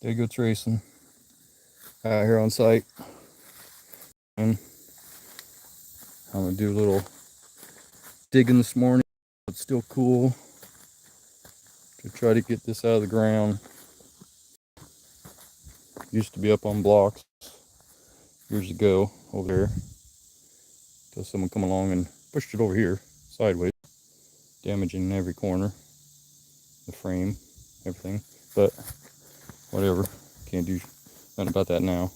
deadgoatsRacing out here on site, and I'm gonna do a little digging this morning. It's still cool to try to get this out of the ground. Used to be up on blocks years ago over there, until someone come along and pushed it over here sideways, damaging every corner, the frame, everything. But whatever, can't do nothing about that now.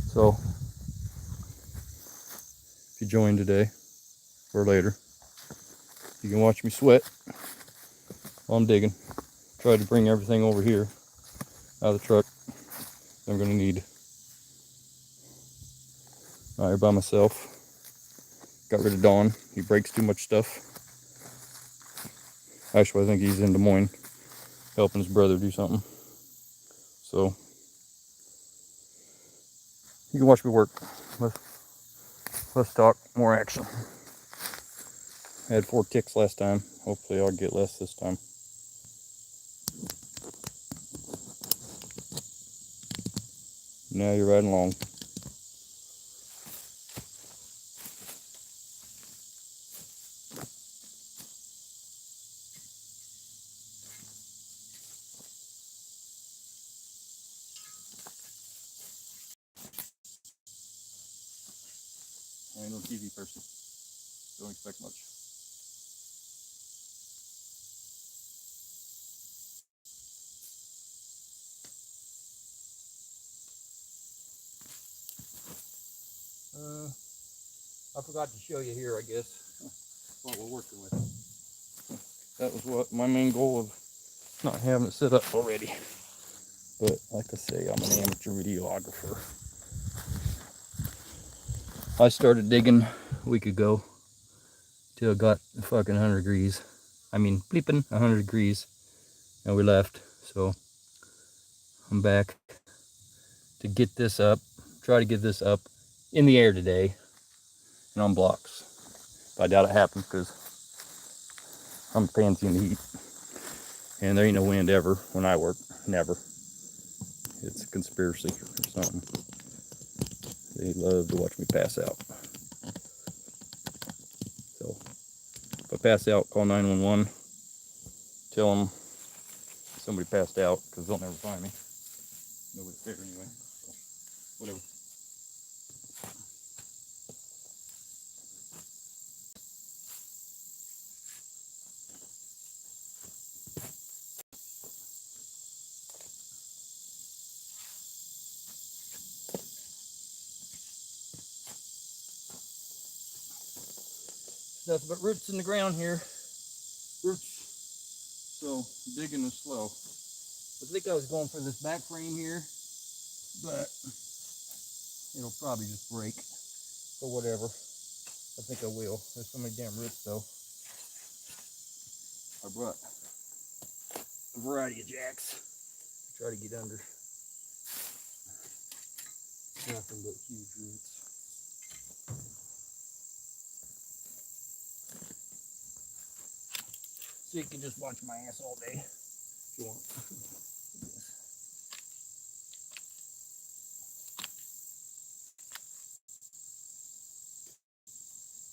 So if you join today or later, you can watch me sweat while I'm digging. Try to bring everything over here out of the truck I'm gonna need. Out here by myself. Got rid of Don. He breaks too much stuff. Actually, I think he's in Des Moines helping his brother do something. So you can watch me work. Let's talk more action. I had 4 ticks last time. Hopefully I'll get less this time. Now you're riding along. I ain't no TV person. Don't expect much. I forgot to show you here, I guess, what we're working with. That was what my main goal of not having it set up already. But like I say, I'm an amateur videographer. I started digging a week ago till it got fucking 100 degrees. I mean, bleeping 100 degrees. And we left. So I'm back to get this up. Try to get this up in the air today and on blocks. But I doubt it happens because I'm fancy in the heat. And there ain't no wind ever when I work. Never. It's a conspiracy or something. They love to watch me pass out. So if I pass out, call 911. Tell them somebody passed out, because they'll never find me. Nobody's there anyway. So whatever. Nothing but roots in the ground here. Roots. So digging is slow. I think I was going for this back frame here, but it'll probably just break. But whatever. I think I will. There's so many damn roots though. I brought a variety of jacks to try to get under. Nothing but huge roots. So you can just watch my ass all day if you want.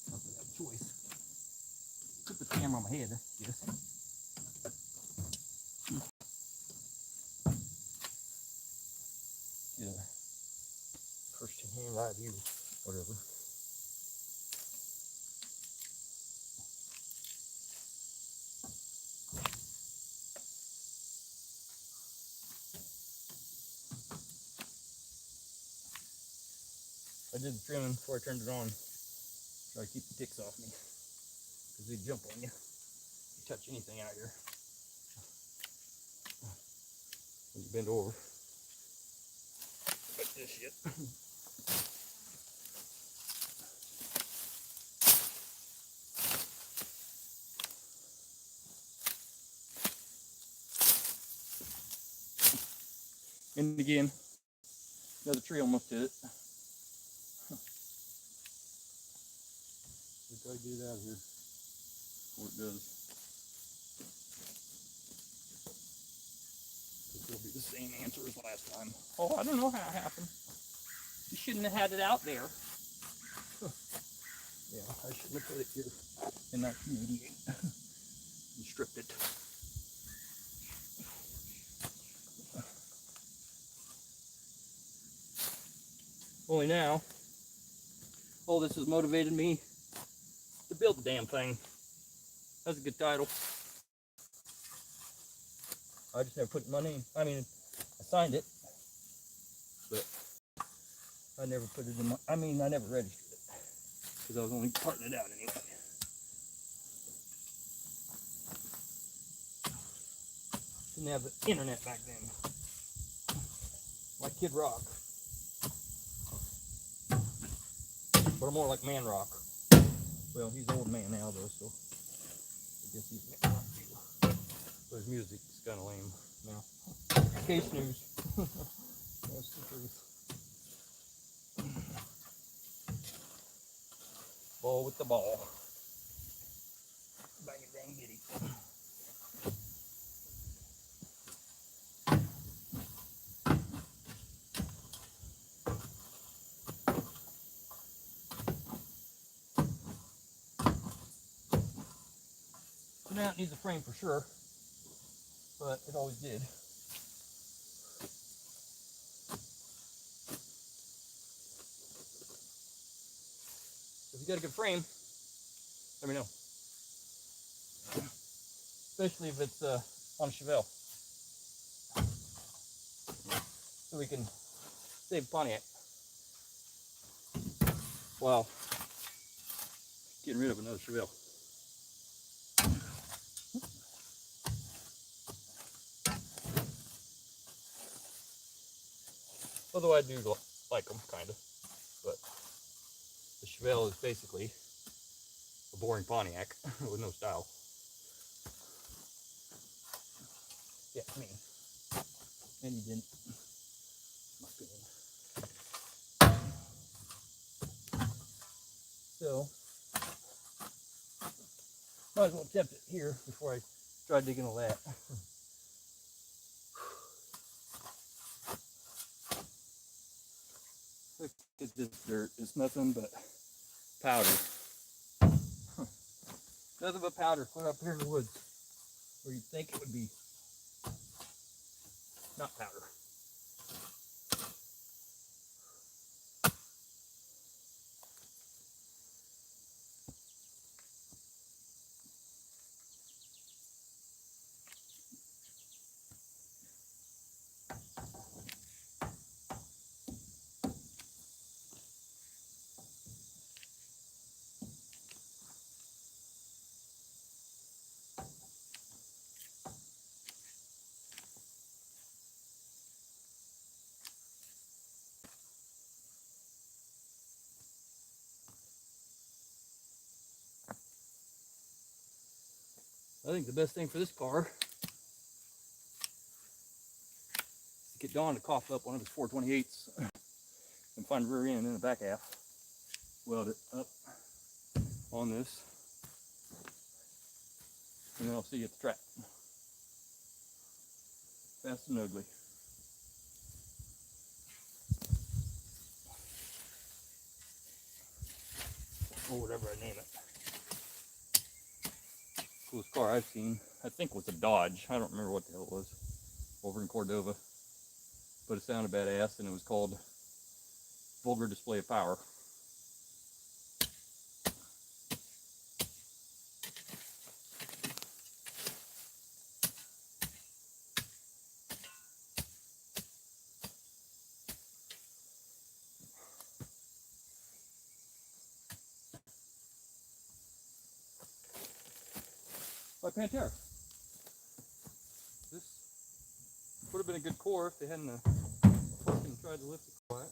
Not that I have a choice. Put the camera on my head, yes. Get a first-hand eye view, whatever. I did the trimming before I turned it on. Try to keep the ticks off me, because they jump on you. If you touch anything out here. When you bend over. Like this shit. And again, another tree almost did it. We gotta get it out of here before it does. same answer as last time. Oh, I don't know how it happened. You shouldn't have had it out there. Yeah, I shouldn't have put it here in 1988 and stripped it. Only now, all this has motivated me to build the damn thing. That's a good title. I just never put my name. I mean, I signed it, but I never put it in my, I never registered it because I was only parting it out anyway. Didn't have the internet back then. Like Kid Rock. But more like Man Rock. Well, he's an old man now though, so I guess he's Man Rock too. But his music is kind of lame now. Case news. That's the truth. Ball with the ball. Bang it, dang giddy. So now it needs a frame for sure, but it always did. If you got a good frame, let me know. Especially if it's on a Chevelle. So we can save Pontiac. Wow. Getting rid of another Chevelle. Although I do like them, kind of. But the Chevelle is basically a boring Pontiac with no style. Yeah, I mean, and he didn't. My opinion. So, might as well attempt it here before I try digging all that. Look at this dirt. It's nothing but powder. Nothing but powder put up here in the woods where you'd think it would be not powder. I think the best thing for this car is to get Don to cough up one of his 428s and find the rear end in the back half. Weld it up on this, and then I'll see you at the track. Fast and ugly. Or whatever I name it. Coolest car I've seen, I think, was a Dodge. I don't remember what the hell it was. Over in Cordova. But it sounded badass, and it was called Vulgar Display of Power. By Pantera. This would have been a good core if they hadn't fucking tried to lift it quiet.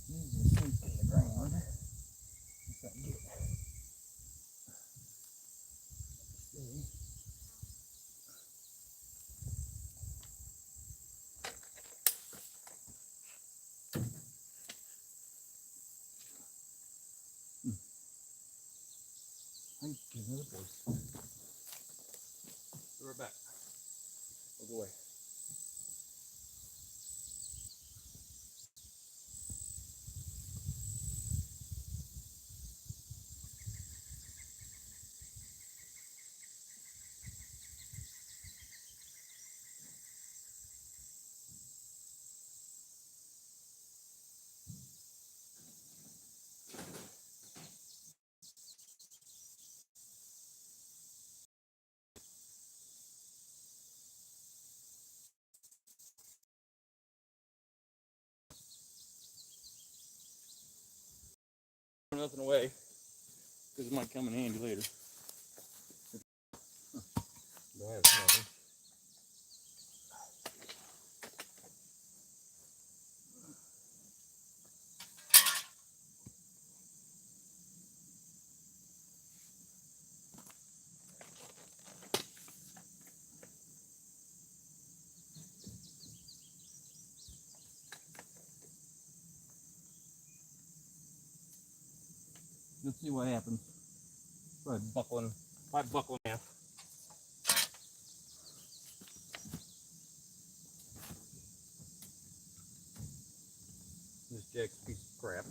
He's just sink in the ground. If I can get it. See. I can get another place. So we're back. Oh boy. Nothing away because it might come in handy later. That's nothing. Let's see what happens. Probably buckling. Might buckle in half. This jack's a piece of crap.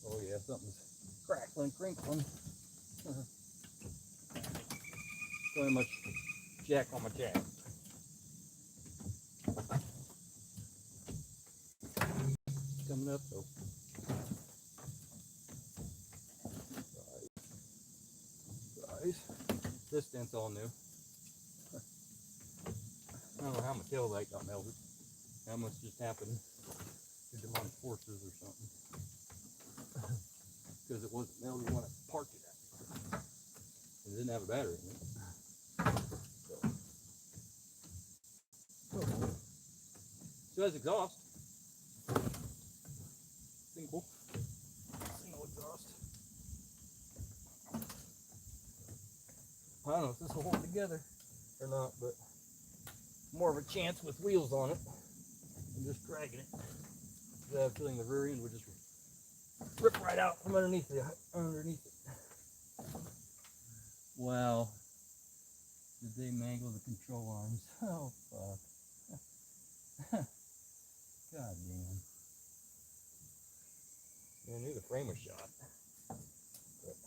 Oh yeah, something's crackling, crinkling. Very much jack on my jack. Coming up though. Guys, this dent's all new. I don't know how my tail light got melted. That must just happen to demonic forces or something. Because it wasn't melted when I parked it at. It didn't have a battery in it. So that's exhaust. Single exhaust. I don't know if this will hold together or not, but more of a chance with wheels on it than just dragging it. I have a feeling the rear end would just rip right out from underneath it. Wow. Did they mangle the control arms? Oh fuck. God damn. I knew the frame was shot. But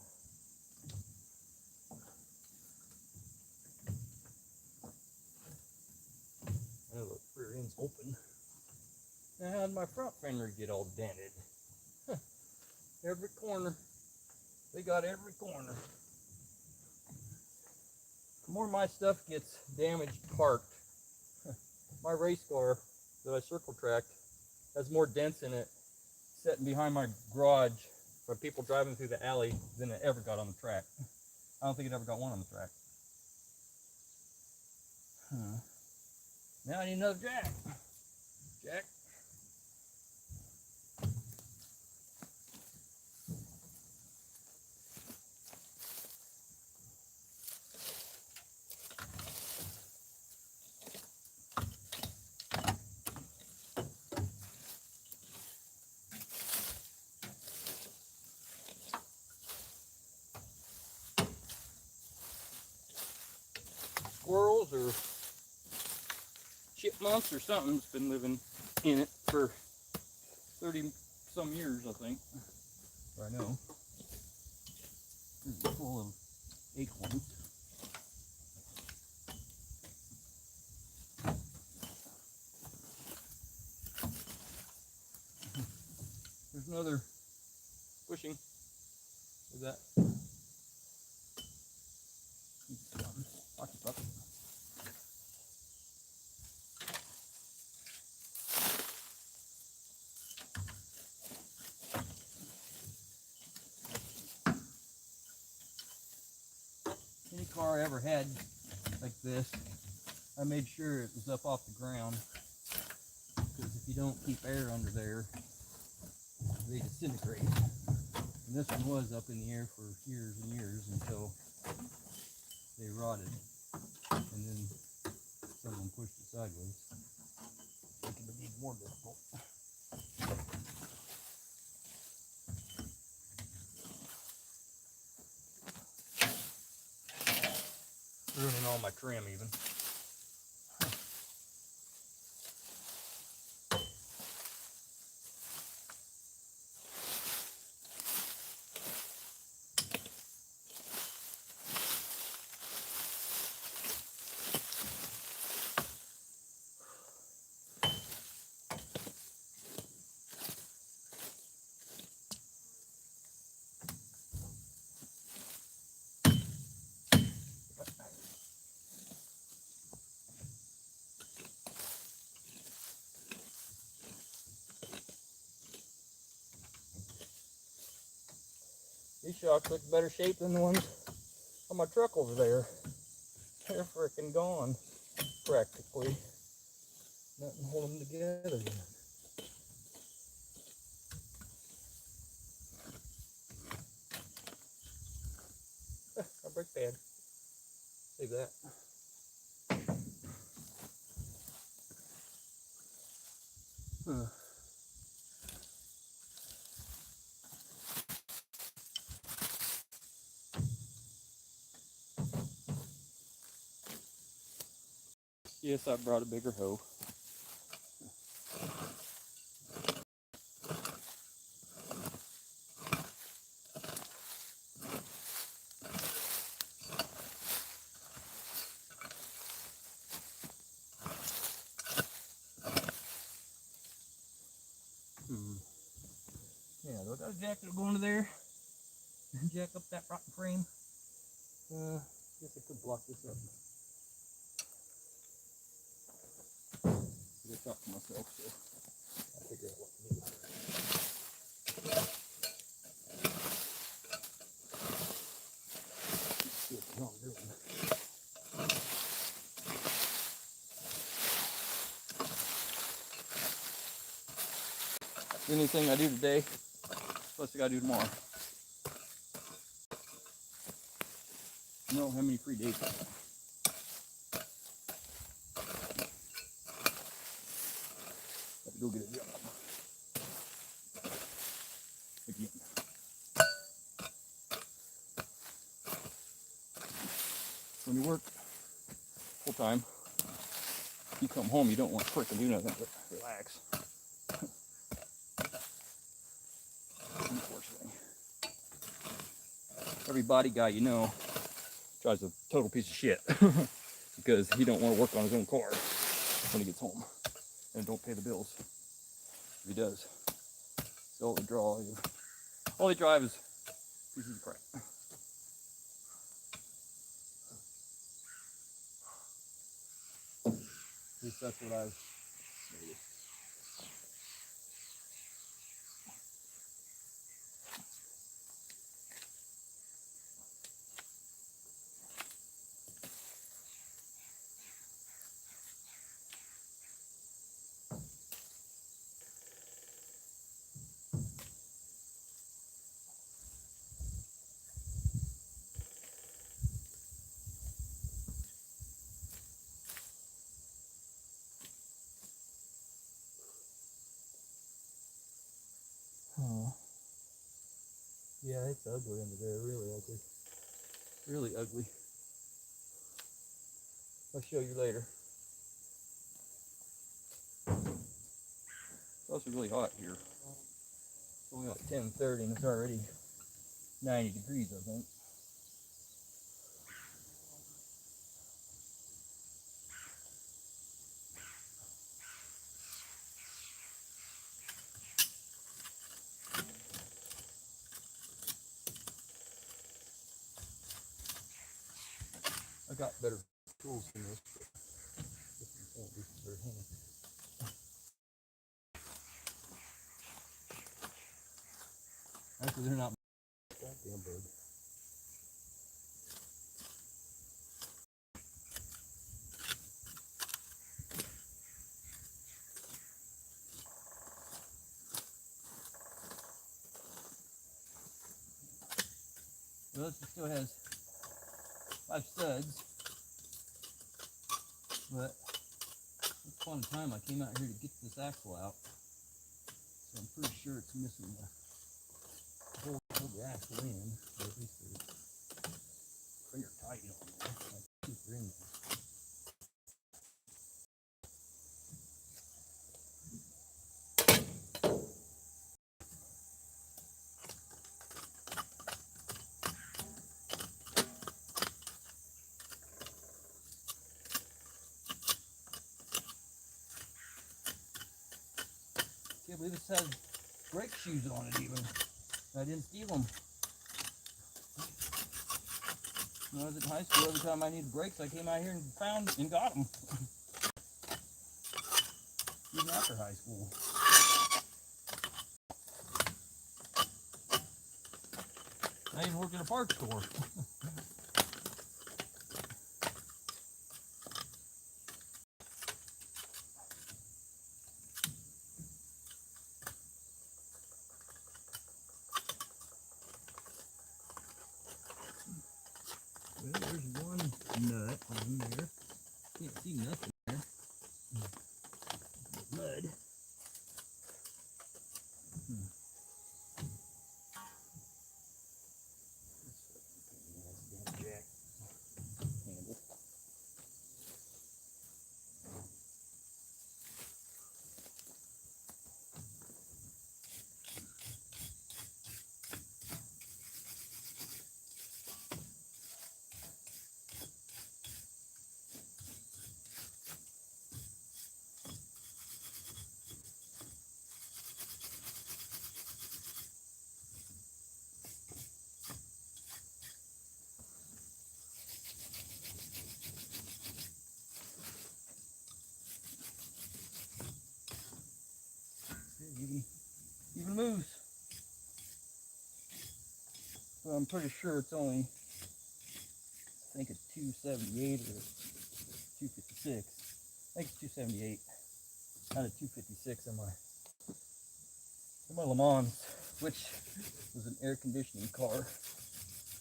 I know the rear end's open. Now how'd my front fender get all dented? Every corner. They got every corner. The more my stuff gets damaged parked, my race car that I circle tracked has more dents in it sitting behind my garage for people driving through the alley than it ever got on the track. I don't think it ever got one on the track. Now I need another jack. Jack. Squirrels or chipmunks or something's been living in it for 30 some years, I think. I know. It's full of acorns. There's another bushing. Is that? Watch it, bucket. Any car I ever had like this, I made sure it was up off the ground, because if you don't keep air under there, they disintegrate. And this one was up in the air for years and years until they rotted, and then someone pushed it sideways, making it even more difficult. all my trim even. These shocks look better shape than the ones on my truck over there. They're freaking gone, practically. Nothing holding them together yet. A brake pad. Save that. Yes, I brought a bigger hoe. Yeah, look, I got a jack that'll go into there and jack up that rotten frame. Guess I could block this up. I gotta talk to myself, so I'll figure out what to do. Let's see what I'm doing. Anything I do today, plus I gotta do tomorrow. I don't know how many free days I have. Have to go get a job. Again. When you work full time, you come home, you don't want to freaking do nothing but relax. Unfortunately. Every body guy you know drives a total piece of shit because he don't want to work on his own car when he gets home and don't pay the bills. If he does, so all they drive is pieces of crap. At least that's what I've noticed. Oh. Yeah, it's ugly under there, really ugly. Really ugly. I'll show you later. It's also really hot here. It's only like 10:30 and it's already 90 degrees, I think. I got better tools than this, but this one won't be very handy. Actually, they're not. Goddamn bug. Well, this still has 5 studs, but at this point in time I came out here to get this axle out, so I'm pretty sure it's missing the hold the axle in, or at least the finger tight on there. Like, super in there. Can't believe this has brake shoes on it even. I didn't steal them. When I was in high school, every time I needed brakes, I came out here and found and got them. Even after high school. I even worked at a parts store. Well, there's one nut on there. Can't see nothing there. Mud. Jack handle. Even moves. So I'm pretty sure it's only, I think it's 278 or 256. I think it's 278 out of 256 in my Le Mans, which was an air conditioning car,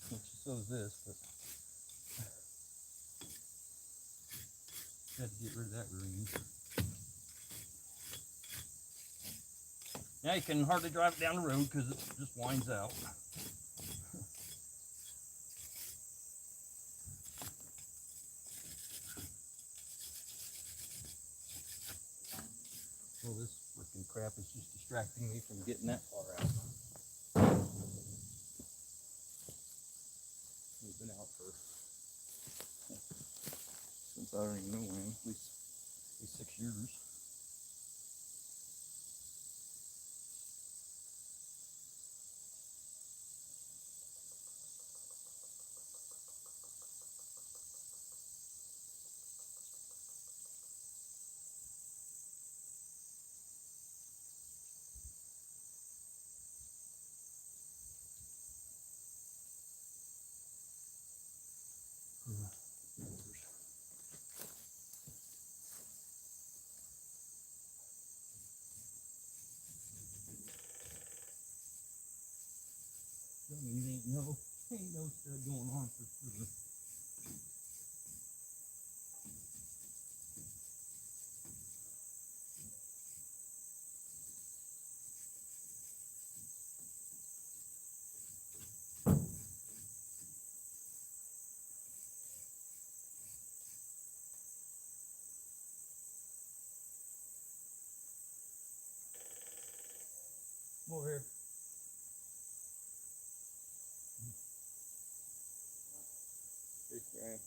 which so is this, but had to get rid of that ring. Now you can hardly drive it down the road because it just winds out. Well, this freaking crap is just distracting me from getting that far out. We've been out for, since I don't even know when, at least 6 years. Ain't no stud going on for sure. Come over here. Big frame.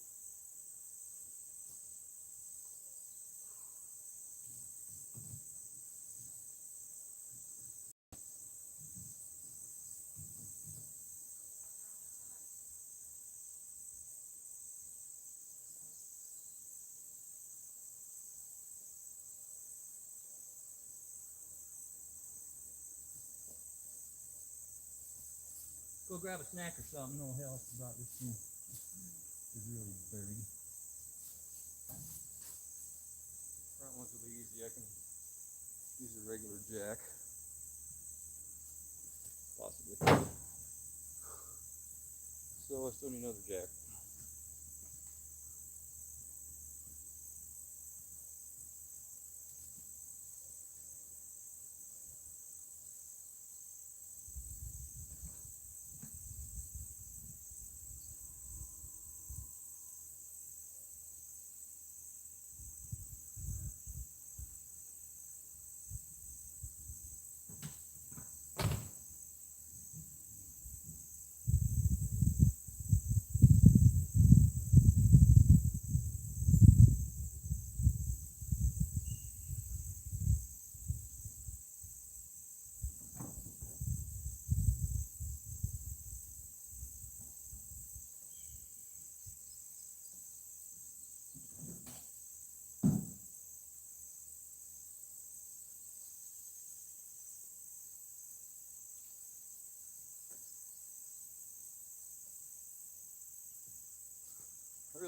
Go grab a snack or something. No hell about this thing. It's really dirty. Front ones will be easy. I can use a regular jack. Possibly. So I still need another jack.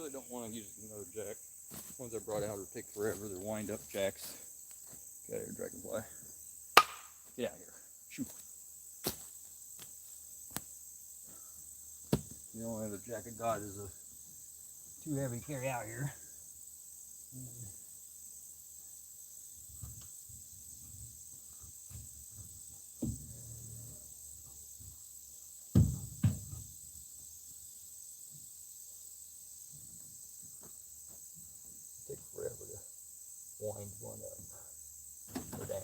really don't want to use another jack. The ones I brought out will take forever. They're wind up jacks. Get out of here, dragonfly. Get out of here. Shoot. The only other jack I got is too heavy to carry out here. Take forever to wind one up. Or down.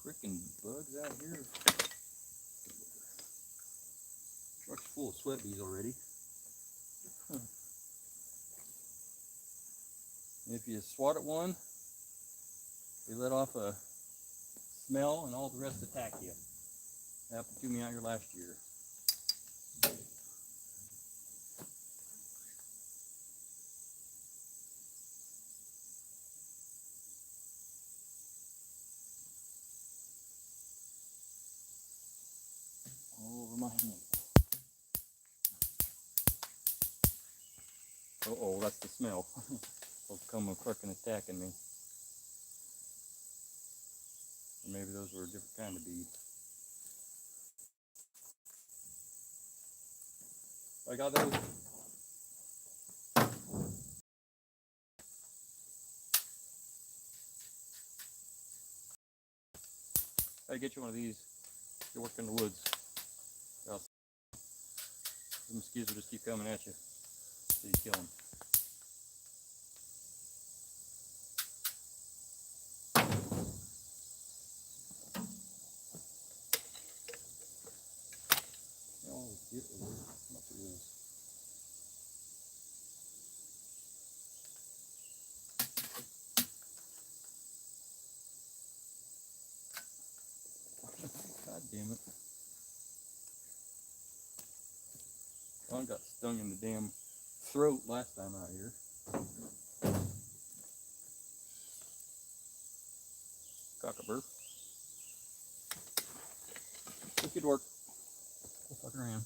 Freaking bugs out here. Truck's full of sweat bees already. If you swat at one, they let off a smell and all the rest attack you. Happened to me out here last year. All over my hand. Uh-oh, that's the smell. They'll come a crook and attacking me. Or maybe those were a different kind of bee. I got those. I get you one of these. You work in the woods. The mosquitoes will just keep coming at you. So you kill them. Get it. How much it is. God damn it. One got stung in the damn throat last time out here. Cockabur. This could work. Go fuck around.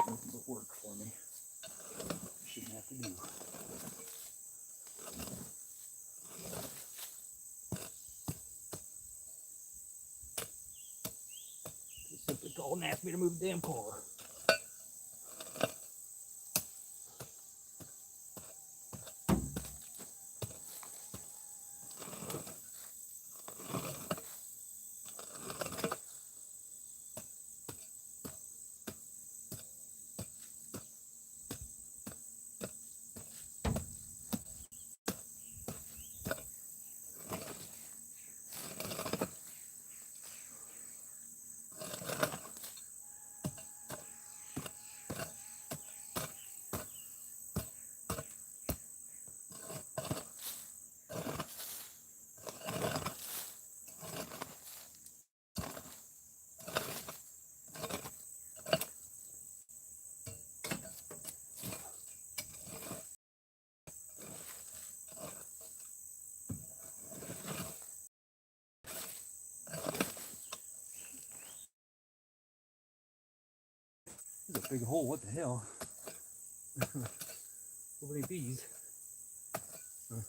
Nothing but work for me. Shouldn't have to do. Just simply called and asked me to move the damn car. This is a big hole, what the hell? So many bees. Open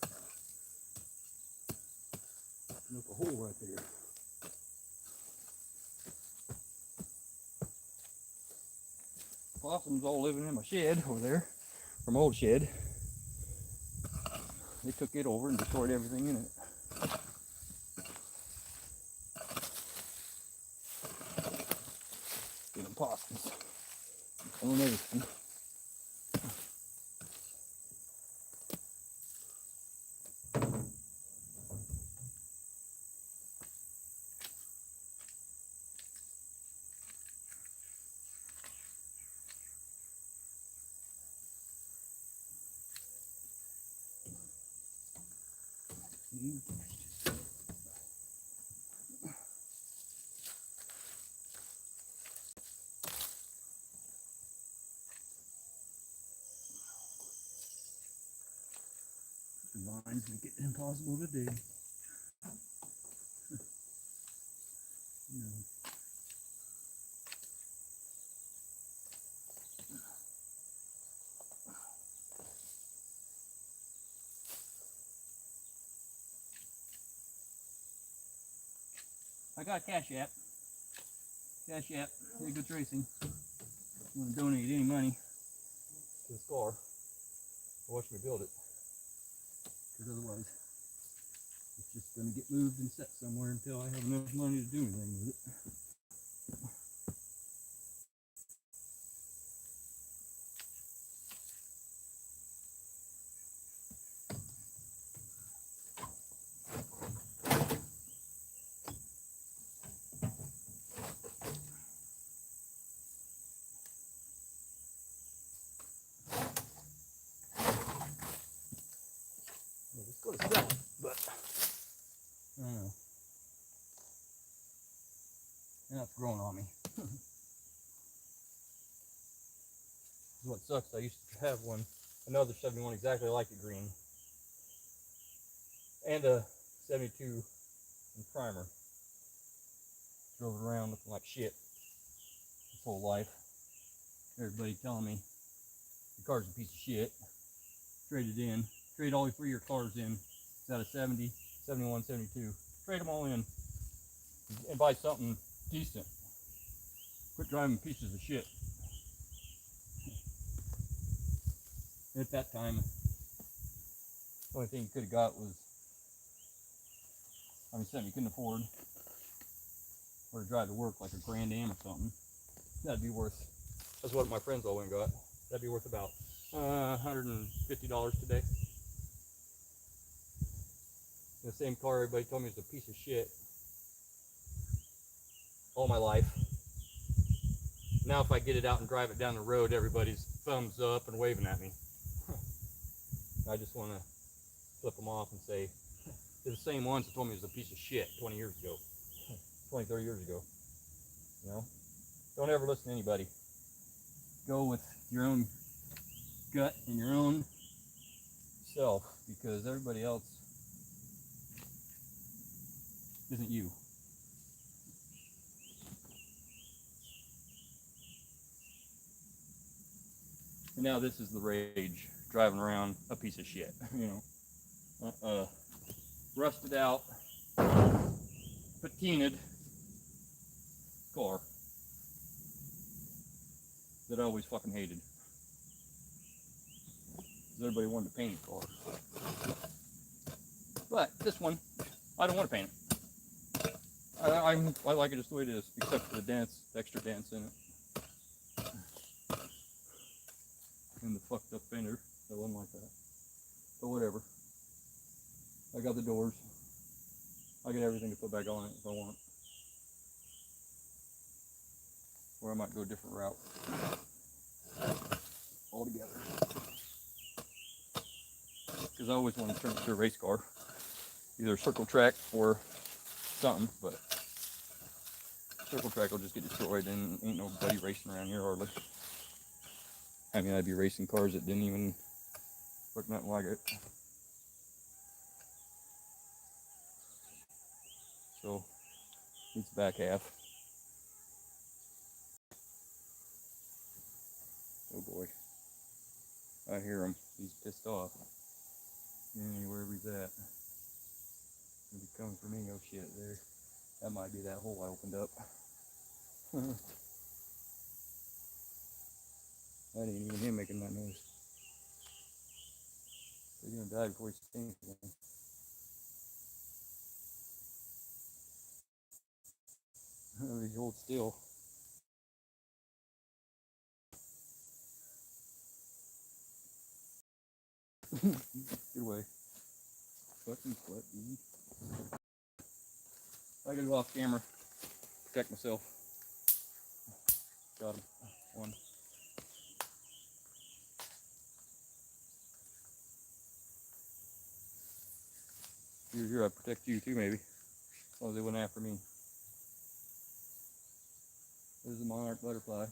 up a hole right there. Possums all living in my shed over there, from my old shed. they took it over and destroyed everything in it. Getting possums. Killing everything. The lines make it impossible to dig. I got a Cash App. Cash App, deadgoatsRacing. If you want to donate any money to this car, watch me build it. Because otherwise, it's just going to get moved and set somewhere until I have enough money to do anything with it. Let's go to sell it, but I don't know. Now it's growing on me. This is what sucks. I used to have another 71 exactly like it green, and a 72 in primer. Drove it around looking like shit this whole life. Everybody telling me the car's a piece of shit. Traded in. Trade all 3 of your cars in. It's out of 70, 71, 72. Trade them all in and buy something decent. Quit driving pieces of shit. At that time, the only thing you could have got was, something you couldn't afford, or to drive to work like a Grand Am or something. That'd be worth, that's what my friends all went and got. That'd be worth about $150 today. The same car everybody told me was a piece of shit all my life. Now if I get it out and drive it down the road, everybody's thumbs up and waving at me. I just want to flip them off and say, they're the same ones that told me it was a piece of shit 20 years ago, 20, 30 years ago. You know, don't ever listen to anybody. Go with your own gut and your own self, because everybody else isn't you. And now this is the rage, driving around a piece of shit, you know. Rusted out, patinaed car that I always fucking hated. Because everybody wanted to paint a car. But this one, I don't want to paint it. I like it just the way it is, except for the dents, the extra dents in it. And the fucked up fender, that wasn't like that. But whatever. I got the doors. I got everything to put back on it if I want. Or I might go a different route altogether. Because I always want to turn it into a race car. Either circle track or something, but circle track will just get destroyed and ain't nobody racing around here hardly. I mean, I'd be racing cars that didn't even look nothing like it. So, it's back half. Oh boy. I hear him. He's pissed off. Wherever he's at. He'll be coming for me. Oh shit, there. That might be that hole I opened up. That ain't even him making that noise. But You're gonna die before you see anything. If you hold still. Get away. Fucking sweat, dude. I gotta go off camera. Protect myself. Got him. One. You're here, I protect you too, maybe. As long as they went after me. There's a monarch butterfly.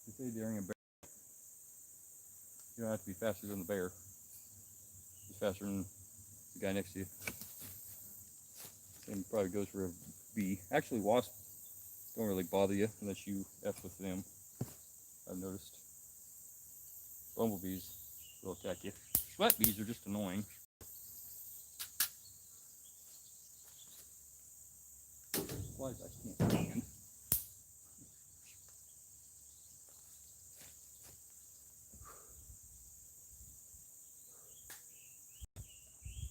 They say during a bear, you don't have to be faster than the bear. Just faster than the guy next to you. Same probably goes for a bee. Actually, wasps don't really bother you unless you F with them. I've noticed. Bumblebees will attack you. Sweat bees are just annoying. Flies I can't stand.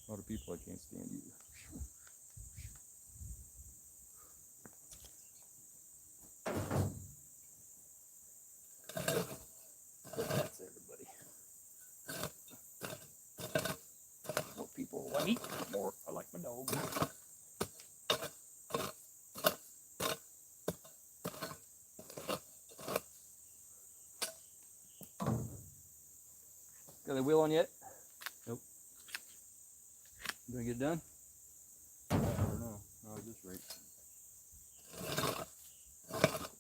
A lot of people I can't stand either. That's everybody. More people I meet, more I like my dog. Got the wheel on yet? Nope. You gonna get it done? I don't know. Not at this rate.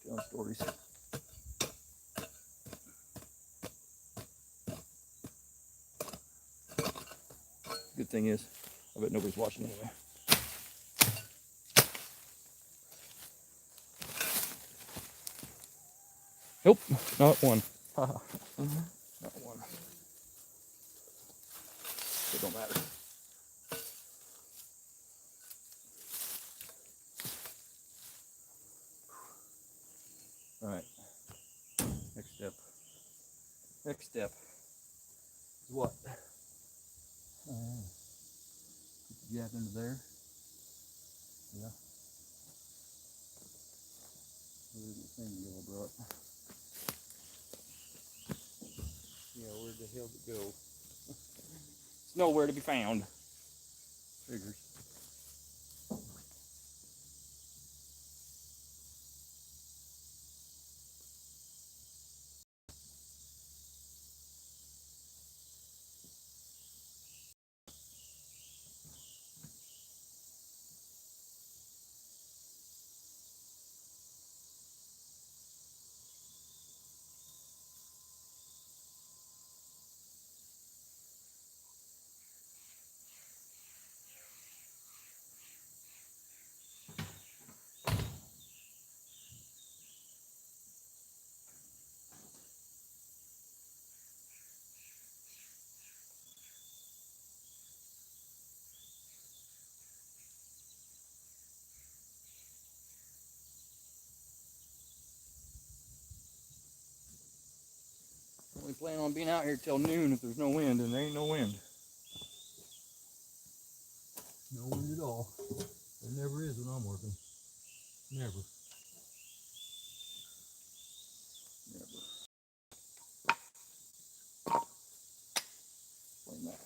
Telling stories. Good thing is, I bet nobody's watching anyway. Nope, not one. Not one. It don't matter. All right. Next step. Next step is what? Put the gap into there. Yeah. Where's the thing I brought? Yeah, where the hell did it go? It's nowhere to be found. Figures. Only plan on being out here till noon if there's no wind, and there ain't no wind. No wind at all. There never is when I'm working. Never. Never. Explain that.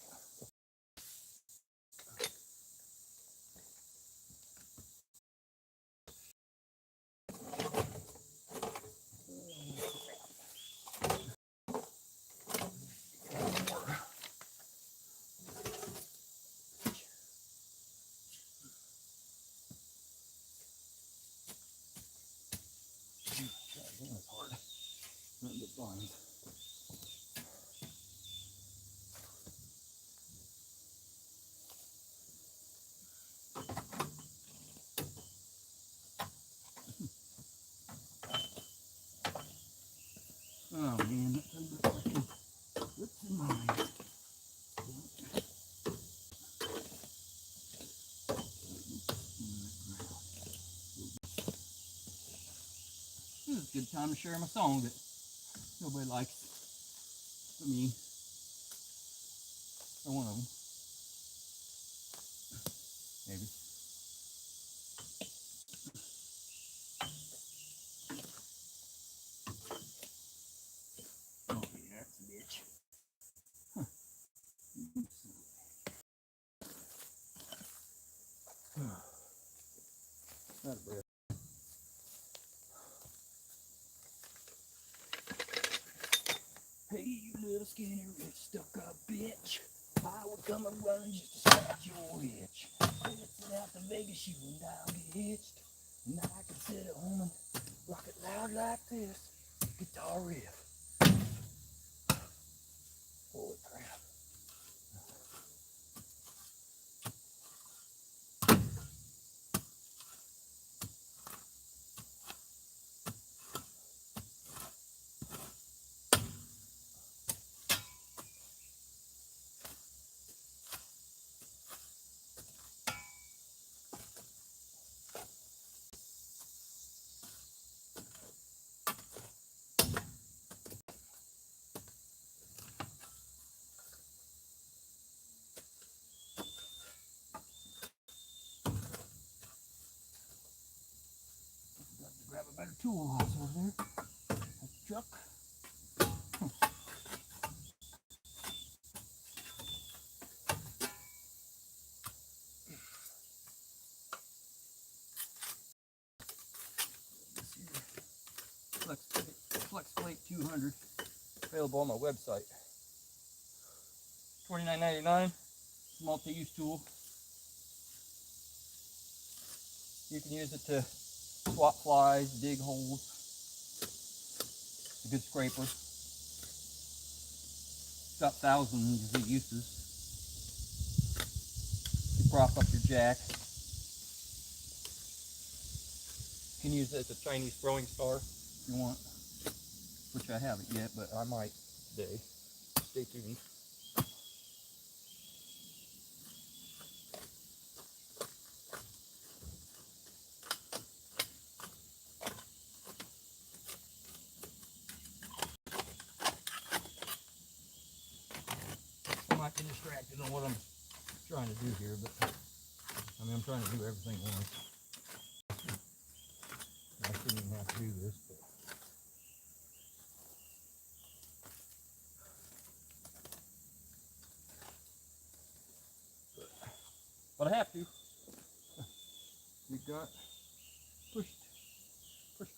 That's hard. Not get blinds. Oh man, that thing looks like it slips in mine. This is a good time to share my song that nobody likes. me, or one of them, maybe. Oh yeah, that's a bitch. Huh. Not a breath. Hey, you little skinny rich stuck-up bitch. I would come and run just to scratch your itch. Let's get out to Vegas, you and I'll get hitched. And I could sit at home and rock it loud like this. Guitar riff. Holy crap. Got to grab a better tool house over there. That's the truck. Flex Plate 200, available on my website. $29.99, multi-use tool. You can use it to swat flies, dig holes. It's a good scraper. It's got thousands of uses. You prop up your jack. You can use it as a Chinese throwing star if you want, which I haven't yet, but I might today. Stay tuned. I might be distracted on what I'm trying to do here, but I mean, I'm trying to do everything once. I shouldn't even have to do this, but I have to. We got pushed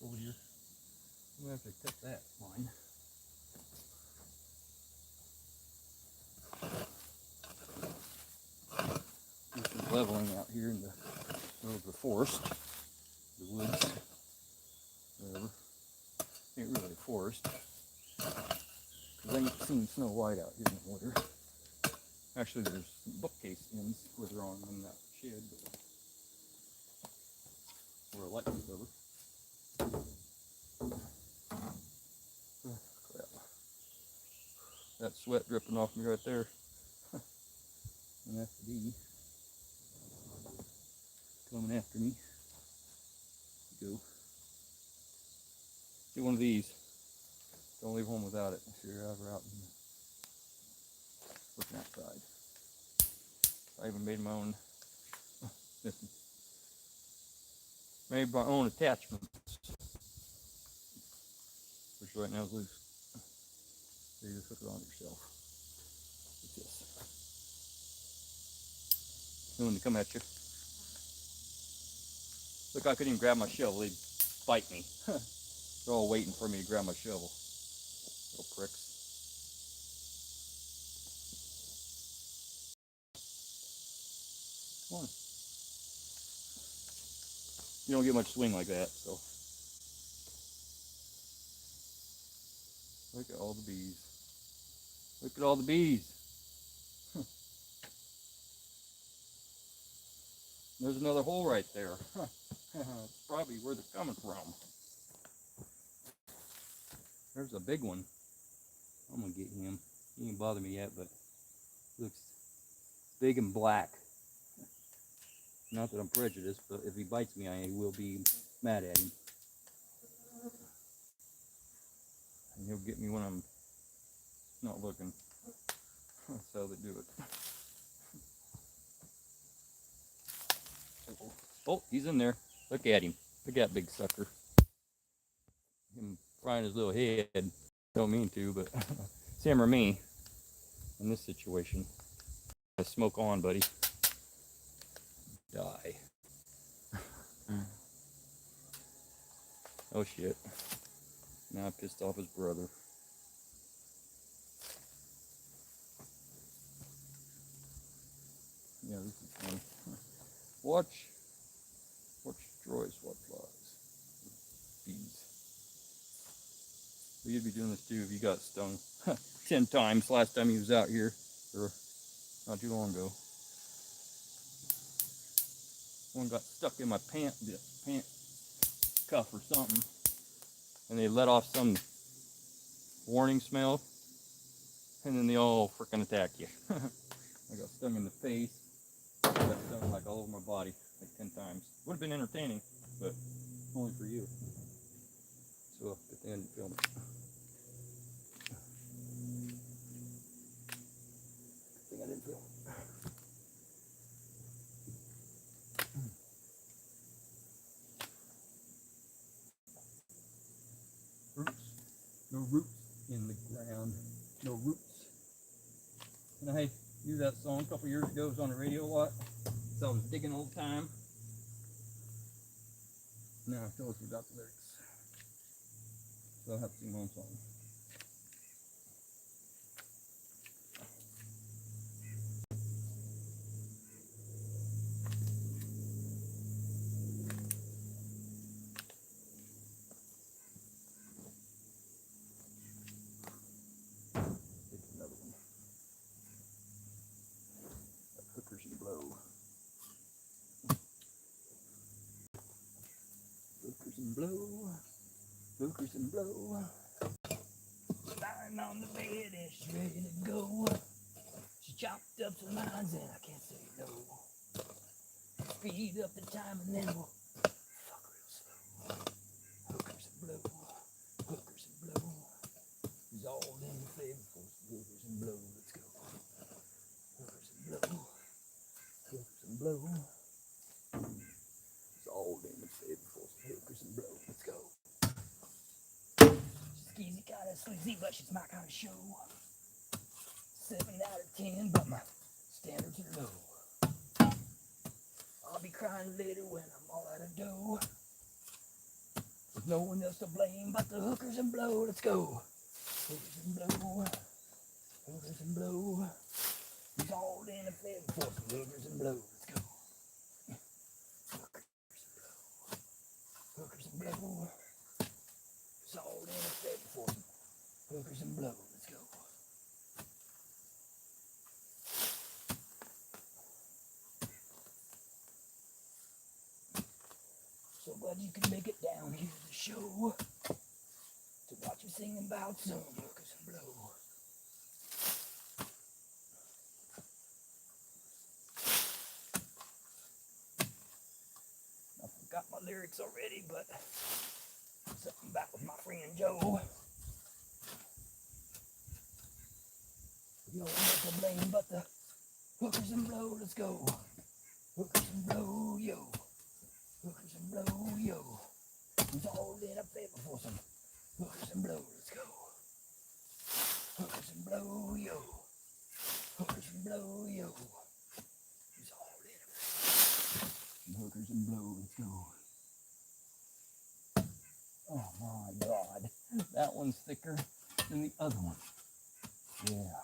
over here. I'm gonna have to cut that line. There's some leveling out here in the middle of the forest, the woods, whatever. Ain't really a forest, because I ain't seen Snow White out here in the winter. Actually, there's some bookcase ends where they're on in that shed, but where a light goes over. Oh, crap. That sweat dripping off me right there. And that's the bee coming after me. Go. Get one of these. Don't leave home without it if you're ever out and looking outside. I even made my own. Listen. Made my own attachments, which right now is loose. So you just hook it on yourself. Like this. And when they come at you, look, I couldn't even grab my shovel. They'd bite me. They're all waiting for me to grab my shovel. Little pricks. Come on. You don't get much swing like that, so. Look at all the bees. Look at all the bees. There's another hole right there. It's probably where they're coming from. There's a big one. I'm gonna get him. He ain't bother me yet, but he looks big and black. Not that I'm prejudiced, but if he bites me, I will be mad at him. And he'll get me when I'm not looking. That's how they do it. Oh, he's in there. Look at him. Look at that big sucker. Him frying his little head. Don't mean to, but it's him or me in this situation. Smoke on, buddy. Die. Oh shit. Now I pissed off his brother. Yeah, this is fun. Watch destroys what flies. Bees. Well, you'd be doing this too if you got stung 10 times last time he was out here, or not too long ago. One got stuck in my pant cuff or something, and they let off some warning smell, and then they all freaking attack you. I got stung in the face. I got stung like all over my body, like 10 times. Would have been entertaining, but only for you. So good thing I didn't film it. Good thing I didn't film it. Roots. No roots in the ground. No roots. And I knew that song a couple years ago. It was on the radio a lot. So I was digging all the time. Now I totally forgot the lyrics. So I'll have to sing my own song. Another one. Like hookers and blow. Hookers and blow. Hookers and blow. Lying on the bed and she's ready to go. She chopped up some lines and I can't say no. Speed up the time and then we'll fuck real slow. Hookers and blow. Hookers and blow. He's all in the flavor for some hookers and blow. Let's go. Hookers and blow. Hookers and blow. He's all in the flavor for some hookers and blow. Let's go. She's skeezy, kind of sleazy, but she's my kind of show. 7 out of 10, but my standards are low. I'll be crying later when I'm all out of dough. There's no one else to blame but the hookers and blow. Let's go. Hookers and blow. Hookers and blow. He's all in the flavor for some hookers and blow. Let's go. Hookers and blow. He's all in the flavor for some hookers and blow. Let's go. So glad you could make it down here to the show to watch you singing about some hookers and blow. I forgot my lyrics already, but something about with my friend Joe. No one else to blame but the hookers and blow. Let's go. Hookers and blow, yo. Hookers and blow, yo. He's all in a favor for some hookers and blow. Let's go. Hookers and blow, yo. Hookers and blow, yo. He's all in a favor. Some hookers and blow. Let's go. Oh my God. That one's thicker than the other one. Yeah.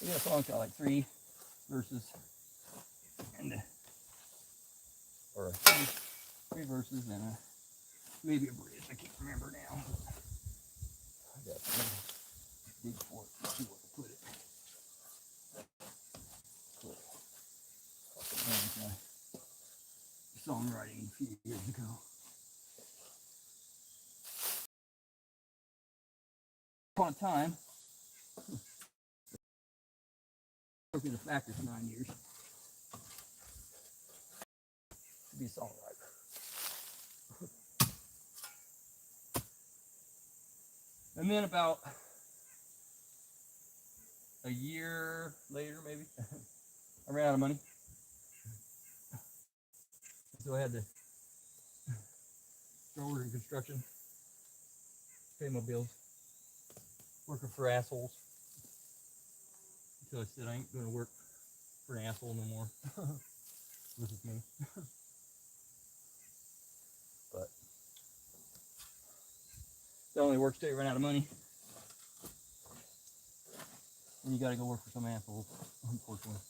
We got a song got like 3 verses and or 3 verses and maybe a bridge. I can't remember now. I got to dig for it and see where to put it. Cool. My songwriting a few years ago. Upon a time, Worked in the factory for 9 years. To be a songwriter. And then about a year later, maybe, I ran out of money. So I had to start working construction, pay my bills, working for assholes. Until I said I ain't going to work for an asshole no more. This is me. But the only work state ran out of money. And you got to go work for some assholes, unfortunately.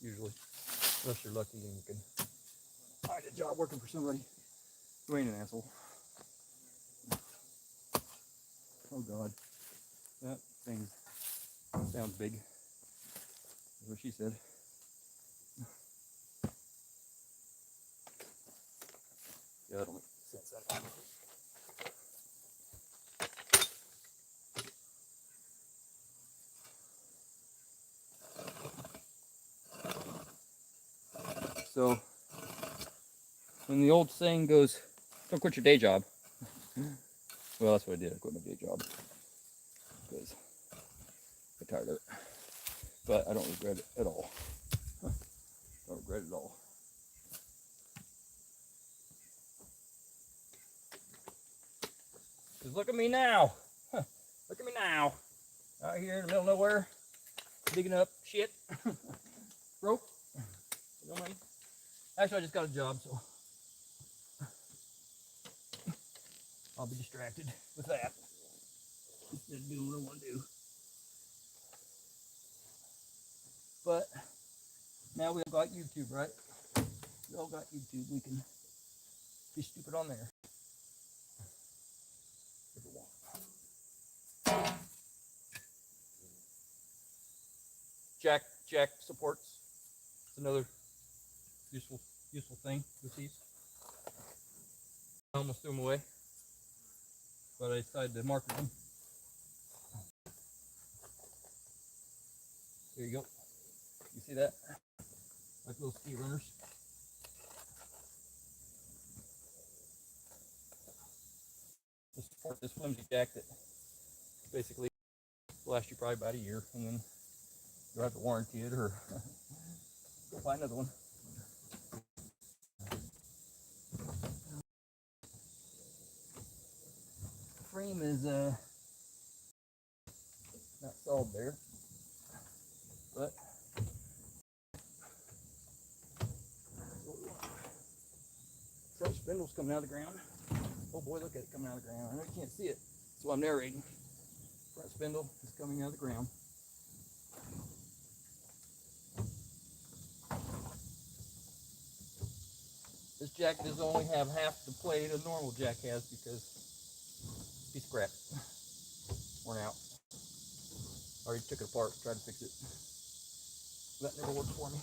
Usually. Unless you're lucky and you can find a job working for somebody who ain't an asshole. Oh God. That thing sounds big. That's what she said. Yeah, that don't make sense at all. So, when the old saying goes, don't quit your day job. Well, that's what I did. I quit my day job. Because I got tired of it. But I don't regret it at all. Don't regret it at all. Because look at me now. Look at me now. Out here in the middle of nowhere. Digging up shit. Broke. No money. Actually, I just got a job, so I'll be distracted with that instead of doing what I want to do. But now we all got YouTube, right? We all got YouTube. We can be stupid on there. If we want. Jack supports. It's another useful thing with these. I almost threw them away, but I decided to market them. There you go. You see that? Like little ski runners. To support this flimsy jack that basically will last you probably about a year, and then you'll have to warranty it or go buy another one. The frame is not solid there, but front spindle's coming out of the ground. Oh boy, look at it coming out of the ground. I know you can't see it, so I'm narrating. Front spindle is coming out of the ground. This jack does only have half the plate a normal jack has because he's scrapped, worn out. Already took it apart, tried to fix it. That never worked for me.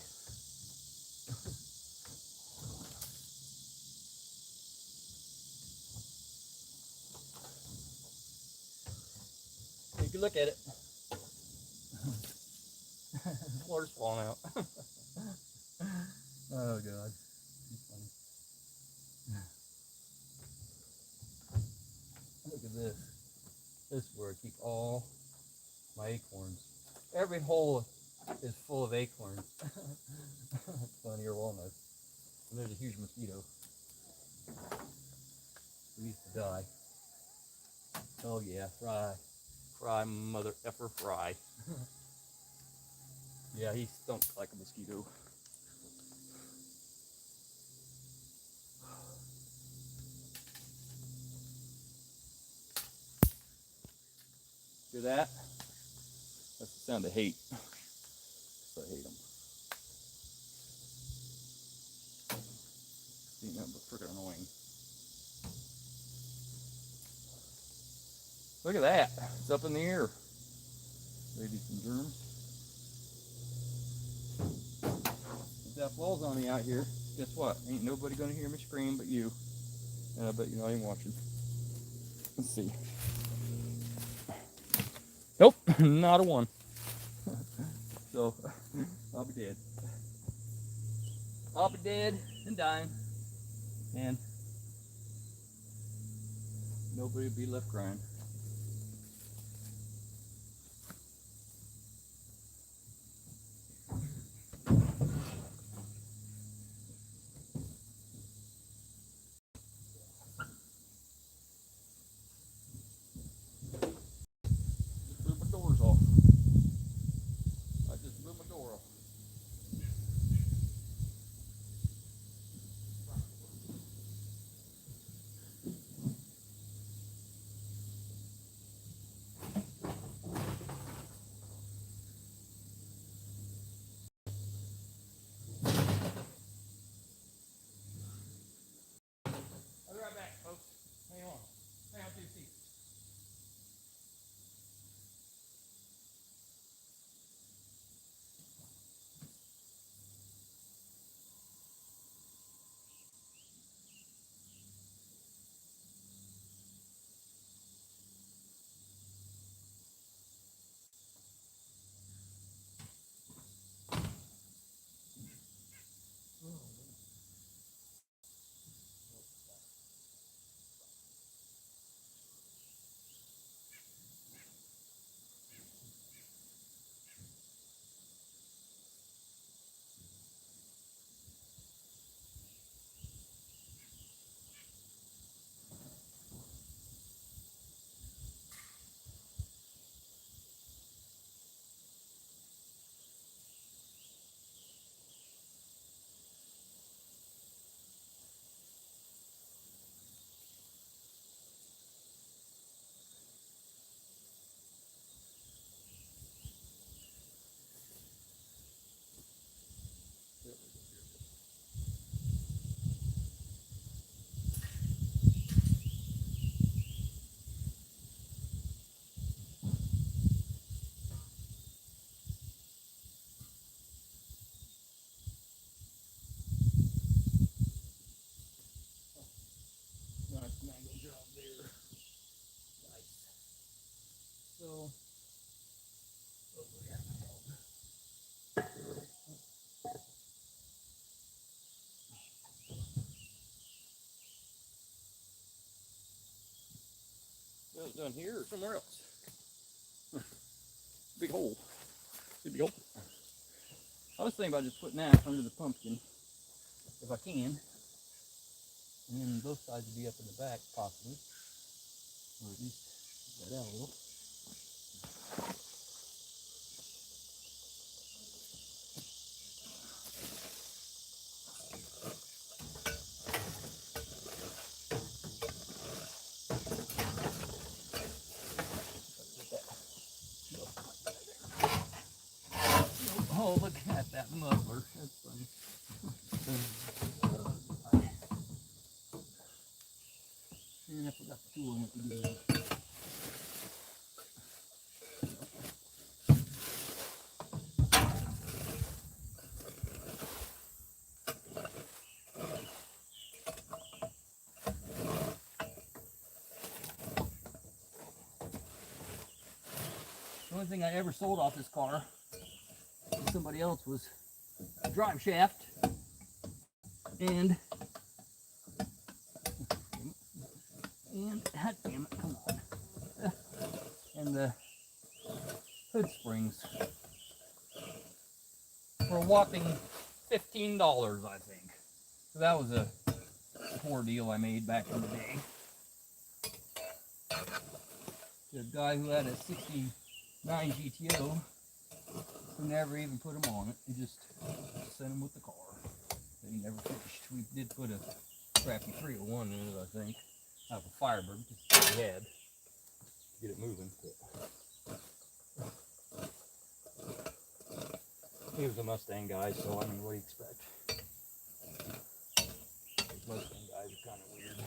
You can look at it. The floor's falling out. Oh God. Look at this. This is where I keep all my acorns. Every hole is full of acorns. Funny, or walnuts. And there's a huge mosquito. He needs to die. Oh yeah, fry. Fry, mother effer, fry. Yeah, he stunk like a mosquito. Hear that? That's the sound of hate. So I hate them. Ain't nothing but freaking annoying. Look at that. It's up in the air. Maybe some germs. If that falls on me out here, guess what? Ain't nobody gonna hear me scream but you. And I bet you're not even watching. Let's see. Nope, not a one. So I'll be dead. I'll be dead and dying, and nobody will be left crying. Just blew my doors off. I just blew my door off. I'll be right back, folks. Hang on. Hang on to your seat. Nice mango job there. Nice. So, over here. Well, it's done here or somewhere else. Big hole. Should be open. I was thinking about just putting that under the pumpkin, if I can. And then both sides would be up in the back, possibly. Or at least get that out a little. Oh, look at that muffler. That's funny. And I forgot the tool in it again. The only thing I ever sold off this car to somebody else was a drive shaft and God damn it, come on, and the hood springs for a whopping $15, I think. So that was a poor deal I made back in the day. The guy who had a 69 GTO who never even put them on it. He just sent them with the car. That he never finished. We did put a crappy 301 in it, I think, out of a Firebird, because we had to get it moving. He was a Mustang guy, so I mean, what do you expect? These Mustang guys are kind of weird.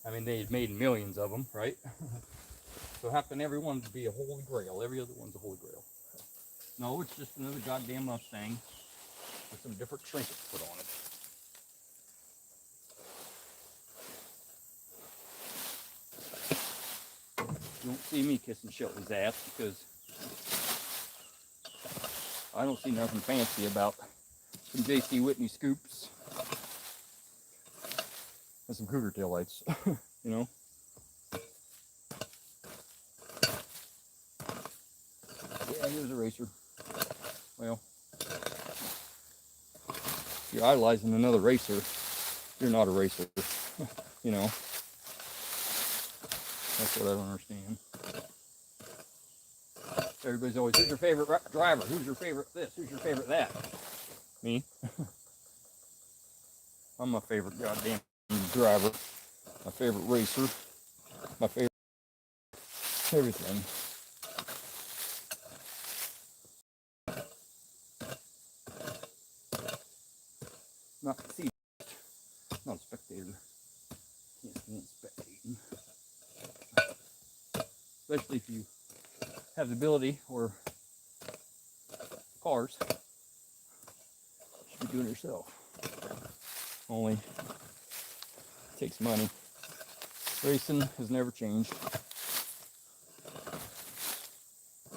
I mean, they had made millions of them, right? So how can every one be a holy grail? Every other one's a holy grail. No, it's just another goddamn Mustang with some different trinkets put on it. You won't see me kissing Shelby's ass because I don't see nothing fancy about some JC Whitney scoops and some cougar tail lights, you know. Yeah, here's a racer. Well, if you're idolizing another racer, you're not a racer, you know. That's what I don't understand. Everybody's always, who's your favorite driver? Who's your favorite this? Who's your favorite that? Me. I'm my favorite goddamn driver. My favorite racer. My favorite everything. Not see, not a spectator. Can't stand spectating. Especially if you have the ability or cars, you should be doing it yourself. Only it takes money. Racing has never changed.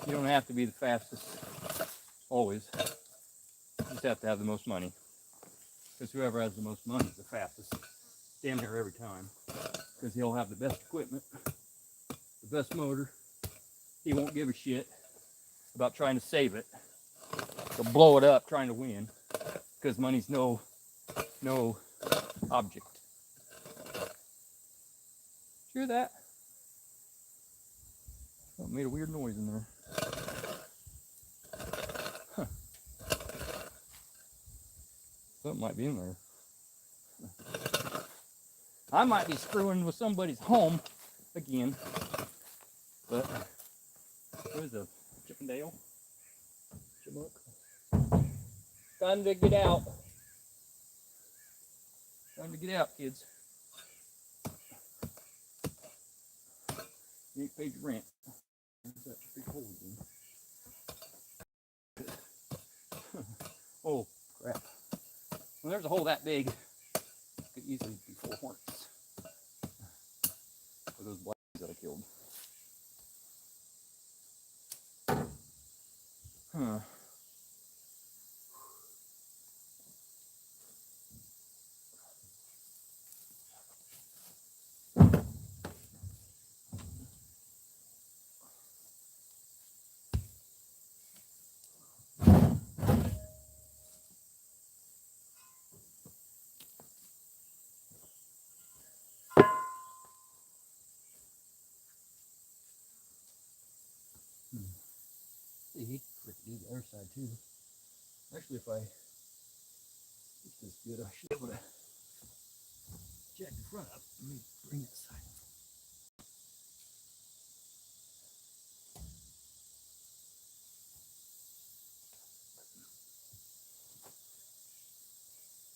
You don't have to be the fastest always. You just have to have the most money. Because whoever has the most money is the fastest. Damn near every time. Because he'll have the best equipment, the best motor. He won't give a shit about trying to save it. He'll blow it up trying to win. Because money's no object. Hear that? Oh, it made a weird noise in there. Huh. Something might be in there. I might be screwing with somebody's home again. But what is a Chippendale? Chipmunk? Time to get out. Time to get out, kids. You ain't paid your rent. There's that big hole again. Oh, crap. Well, there's a hole that big. Could easily be 4 hornets. For those blacks that I killed. Huh. See, he could do the other side too. Actually, if I get this good, I should be able to jack the front up. Let me bring that side.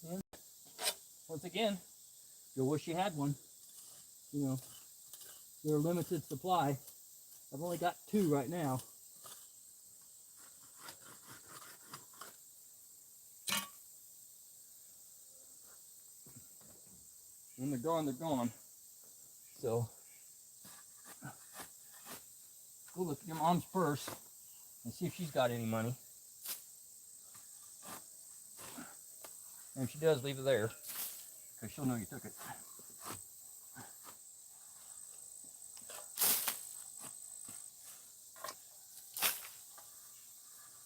And once again, you'll wish you had one. You know, they're a limited supply. I've only got 2 right now. When they're gone, they're gone. So, go look at your mom's purse and see if she's got any money. And if she does, leave it there, because she'll know you took it.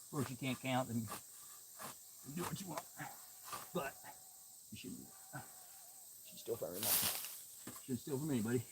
Of course, you can't count, and do what you want. But you shouldn't do that. She's still from your mom. Shouldn't steal from anybody.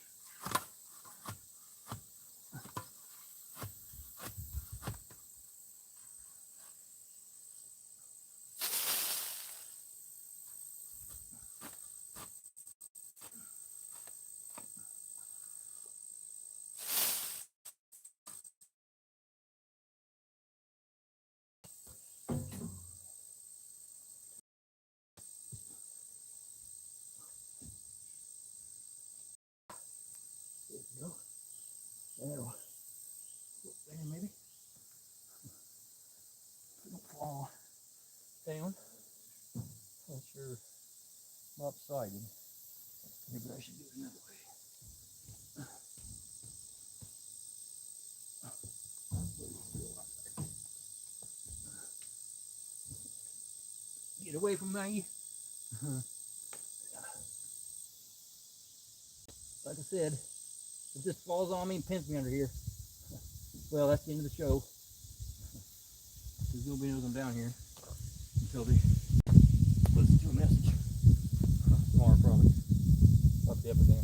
There we go. That'll look there maybe. If it don't fall down. Not sure. Lopsided. Maybe I should do it another way. Get away from me. Like I said, if this falls on me and pins me under here, well, that's the end of the show. There's nobody knows I'm down here until they listen to a message. Tomorrow, probably. Up the upper dam.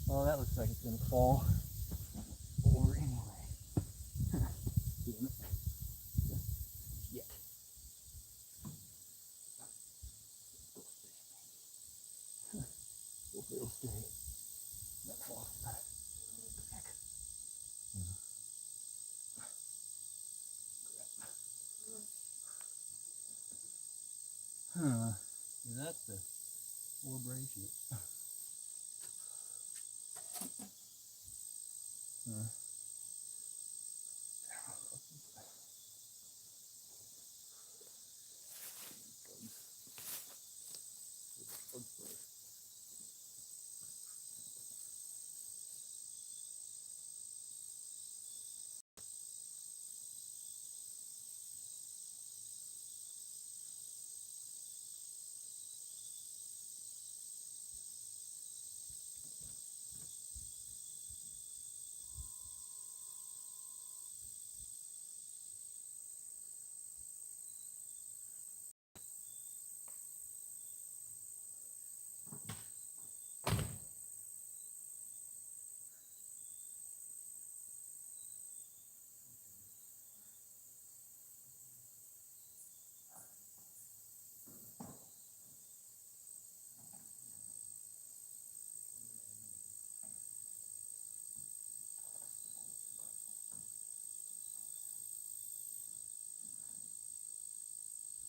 Oh, that looks like it's going to fall over anyway. Damn it. Yeah. Hope it'll stay. That fall. Heck. Huh. That's the 4 brace shit.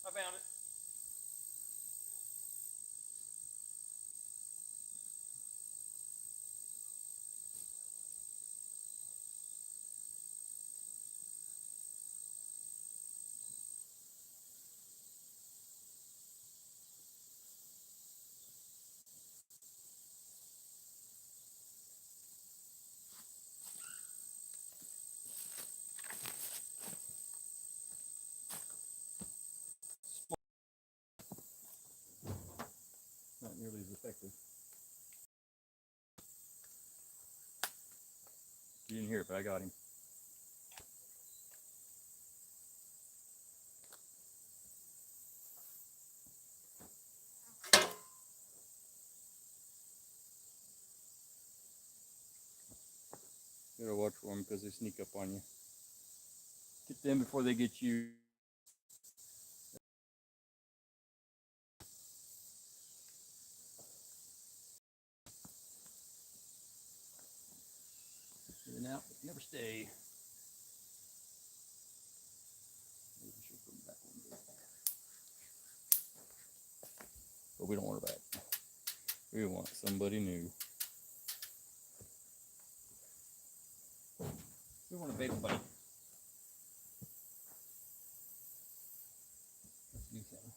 I found it. Not nearly as effective. You didn't hear it, but I got him. You gotta watch for them because they sneak up on you. Get them before they get you. In and out, but never stay. Maybe I should put them back one day. But we don't want her back. We want somebody new. We want a baby bunny. That's a new thing.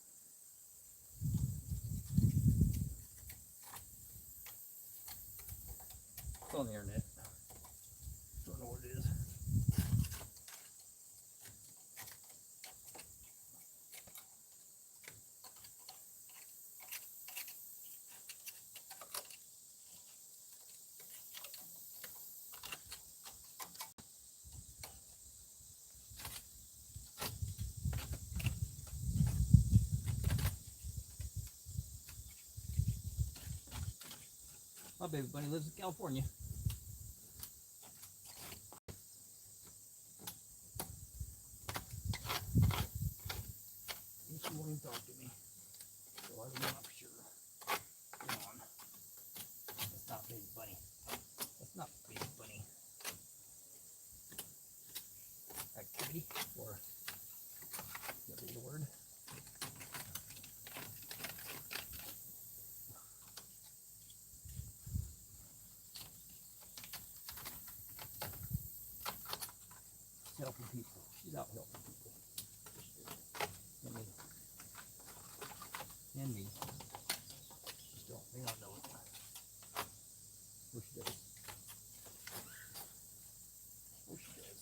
It's on the internet. Don't know what it is. My baby bunny lives in California. And she won't even talk to me. So I don't know for sure. Come on. That's not baby bunny. That's not baby bunny. Activity, or is that the word? Helping people. She's out helping people. And me. Just don't, may not know it. Where she does. Where she does.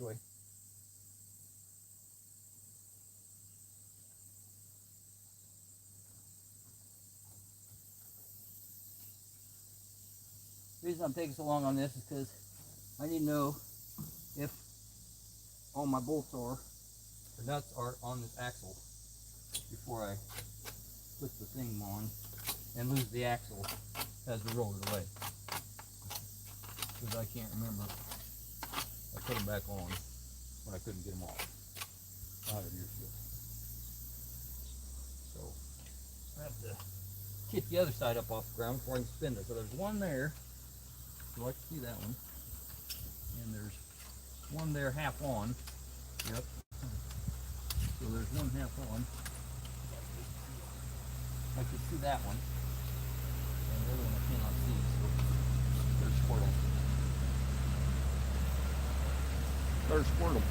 way. The reason I'm taking so long on this is because I need to know if all my bolts are, the nuts are on this axle before I put the thing on and lose the axle as we roll it away. Because I can't remember. I put them back on when I couldn't get them off 100 years ago. So I have to get the other side up off the ground before I can spin it. So there's one there. So I can see that one. And there's one there half on. Yep. So there's one half on. I can see that one. And the other one I cannot see. So there's Squirtle. There's Squirtle.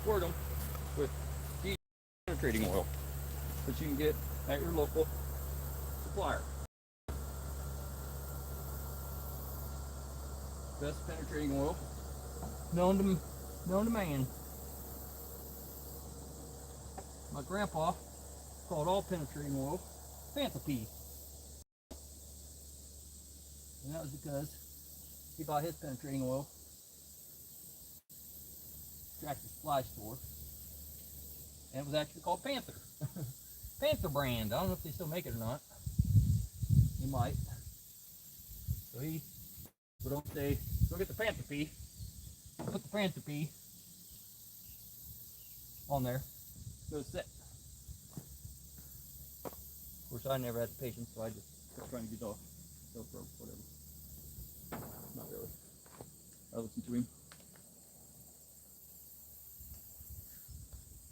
Squirt them with penetrating oil that you can get at your local supplier. Best penetrating oil known to man. My grandpa called all penetrating oil Panther pea. And that was because he bought his penetrating oil at Tractor Supply store. And it was actually called Panther. Panther brand. I don't know if they still make it or not. They might. So he would always say, go get the Panther pea. Put the Panther pea on there. Go sit. Of course, I never had the patience, so I just kept trying to get off. Go for whatever. Not really. I listen to him.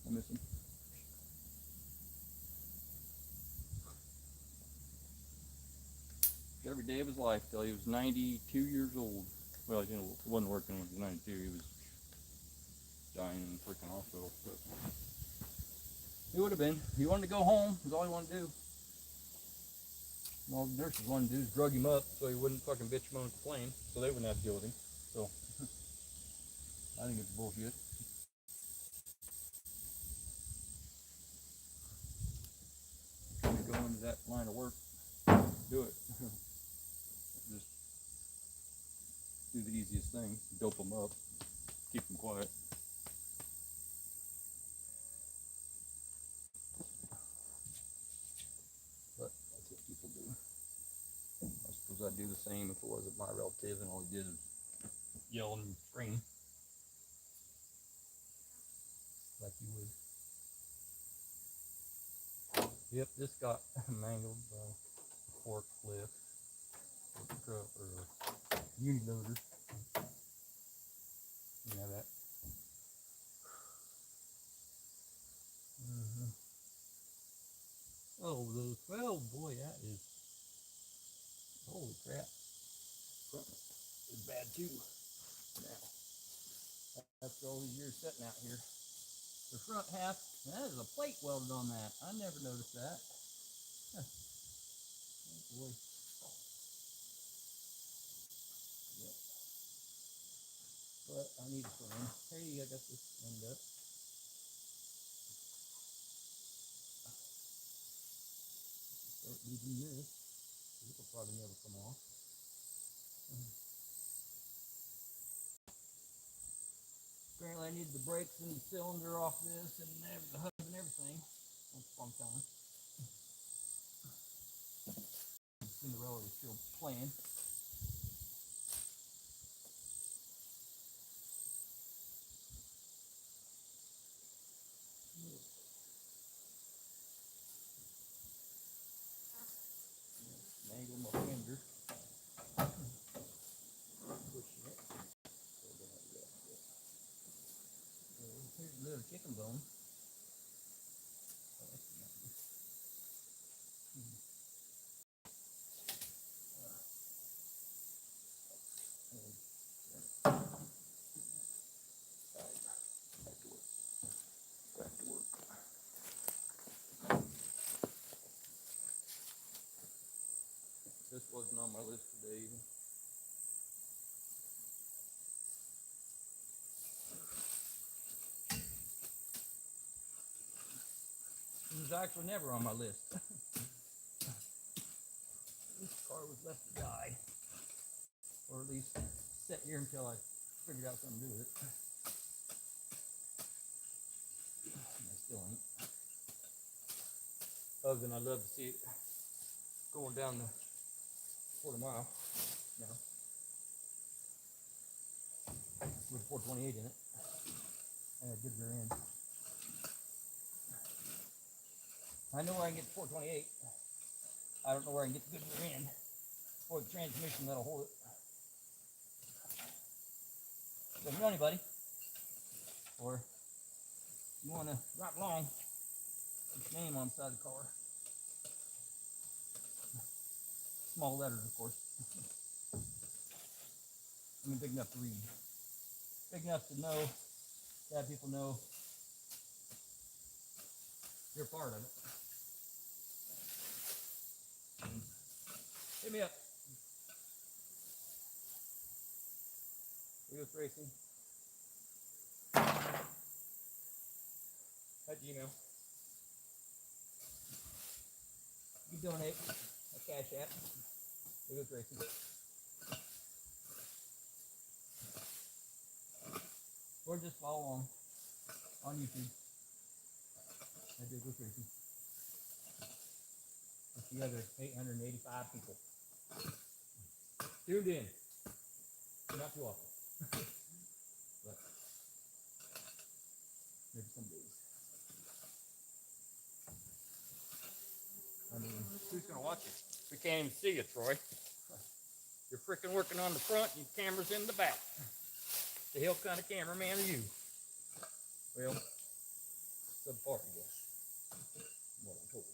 I miss him. Every day of his life till he was 92 years old. Well, you know, he wasn't working when he was 92. He was dying in a freaking hospital. But he would have been. He wanted to go home. That's all he wanted to do. And all the nurses wanted to do is drug him up so he wouldn't fucking bitch, moan, and complain. So they wouldn't have to deal with him. So I think it's bullshit. Trying to go into that line of work, do it. Just do the easiest thing, dope them up, keep them quiet. But that's what people do. I suppose I'd do the same if it wasn't my relative and all he did is yell and scream like you would. Yep, this got mangled by a forklift or truck or a uniloader. You know that. Oh boy, that is, holy crap. Front is bad too. Now, after all these years sitting out here. The front half, that is a plate welded on that. I never noticed that. Huh. Oh boy. Yep. But I need a friend. Hey, I got this end up. Start using this. This will probably never come off. Apparently I need the brakes and the cylinder off this and the hub and everything. That's a fun time. Cinderella is still playing. Mangle my finger. Here's a little chicken bone. Back to work. Wasn't on my list today even. It was actually never on my list. This car was left to die. Or at least sit here until I figured out something to do with it. And I still ain't. Other than I'd love to see it going down the quarter-mile now. With 428 in it. And a good rear end. I know where I can get the 428. I don't know where I can get the good rear end or the transmission that'll hold it. So if you know anybody, or you want to drive along, put your name on the side of the car. Small letters, of course. I mean, big enough to read. Big enough to know, to have people know you're part of it. Hit me up. deadgoatsRacing at Gmail. You can donate a Cash App. deadgoatsRacing. Or just follow along on YouTube at deadgoatsRacing. With the other 885 people tuned in. Not too often. But maybe some days. I mean, who's gonna watch it? We can't even see you, Troy. You're freaking working on the front and your camera's in the back. The hell kind of cameraman are you? Well, subpar, I guess. What I'm told.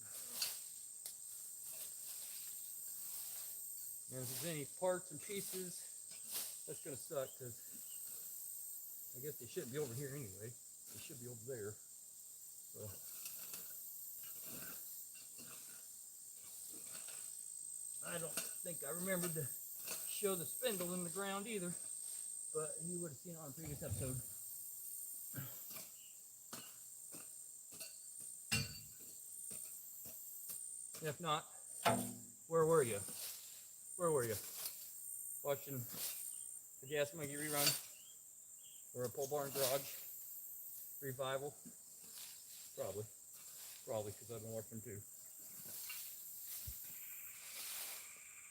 And if there's any parts and pieces, that's gonna suck because I guess they shouldn't be over here anyway. They should be over there. So I don't think I remembered to show the spindle in the ground either, but you would have seen it on a previous episode. If not, where were you? Where were you? Watching the Gas Monkey rerun or a pole barn garage revival? Probably because I've been watching too.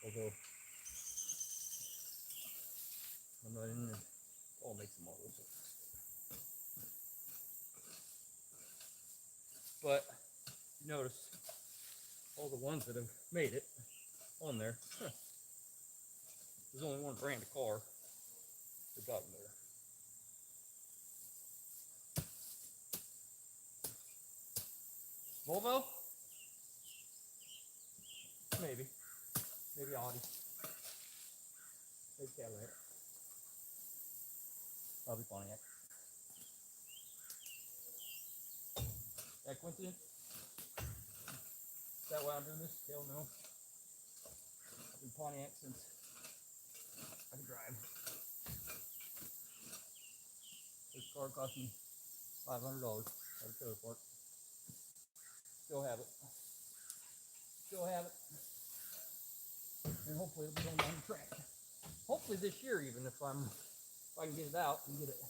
Although I'm not in there. Paul makes them all those. But you notice all the ones that have made it on there. There's only one brand of car that got them there. Volvo? Maybe. Maybe Audi. Maybe Cadillac. Probably Pontiac. That coincidence? Is that why I'm doing this? Hell no. I've been Pontiac since I could drive. This car cost me $500 at a trailer park. Still have it. Still have it. And hopefully it'll be going down the track. Hopefully this year even if I can get it out and get it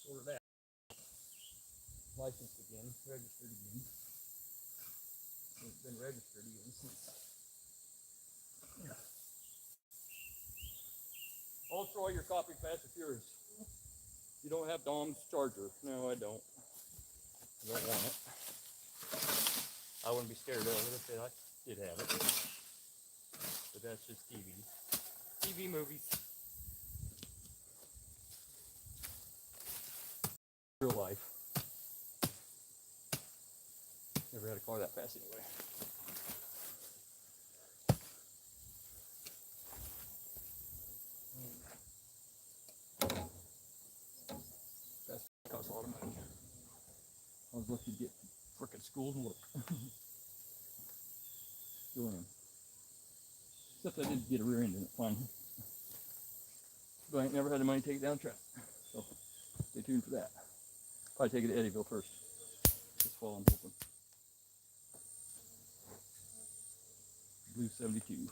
sorted out. Licensed again, registered again. It's been registered even since. Yeah. Oh, Troy, your copy Fast and Furious. You don't have Dom's charger. No, I don't. I don't want it. I wouldn't be scared of it if I did have it. But that's just TV. TV movies. Real life. Never had a car that fast anyway. That costs a lot of money. I was lucky to get frickin' school and work. still in. Except I did get a rear end in it, fine. But I ain't never had the money to take it down the track. So stay tuned for that. Probably take it to Eddyville first. This fall, I'm hoping. Blue 72.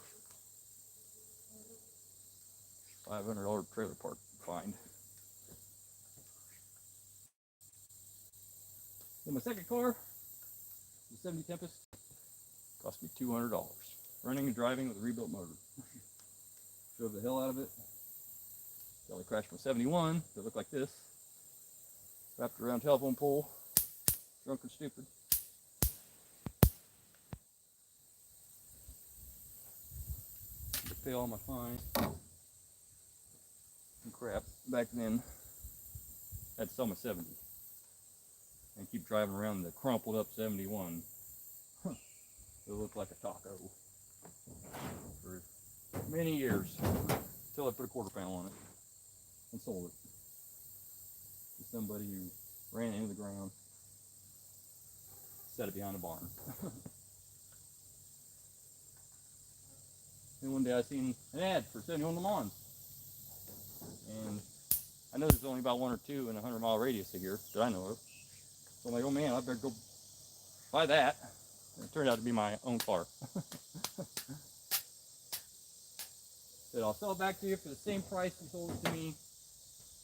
$500 trailer park find. Then my second car, the 70 Tempest, cost me $200. Running and driving with a rebuilt motor. Drove the hell out of it. Until I crashed my 71 that looked like this. Wrapped around a telephone pole. Drunk and stupid. To pay all my fines and crap. Back then, I had to sell my 70 and keep driving around the crumpled up 71. It looked like a taco for many years until I put a quarter panel on it and sold it to somebody who ran into the ground, set it behind a barn. And one day I seen an ad for 71 Le Mans, and I know there's only about one or two in a 100-mile radius of here that I know of. So I'm like, oh man, I better go buy that. And it turned out to be my own car. Said, I'll sell it back to you for the same price you sold it to me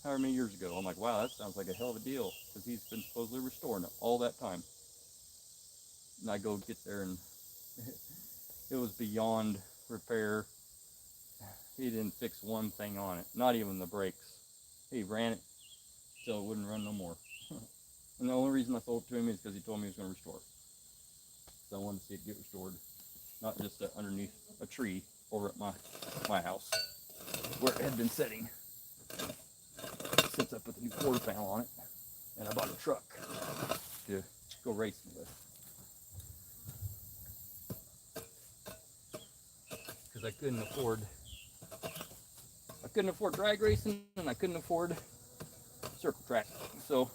however many years ago. I'm like, wow, that sounds like a hell of a deal, because he's been supposedly restoring it all that time. And I go get there, and it was beyond repair. He didn't fix one thing on it, not even the brakes. He ran it till it wouldn't run no more. And the only reason I sold it to him is because he told me he was going to restore it. So I wanted to see it get restored, not just underneath a tree over at my house where it had been sitting. Since I put the new quarter panel on it, and I bought a truck to go racing with. Because I couldn't afford drag racing, and I couldn't afford circle track. So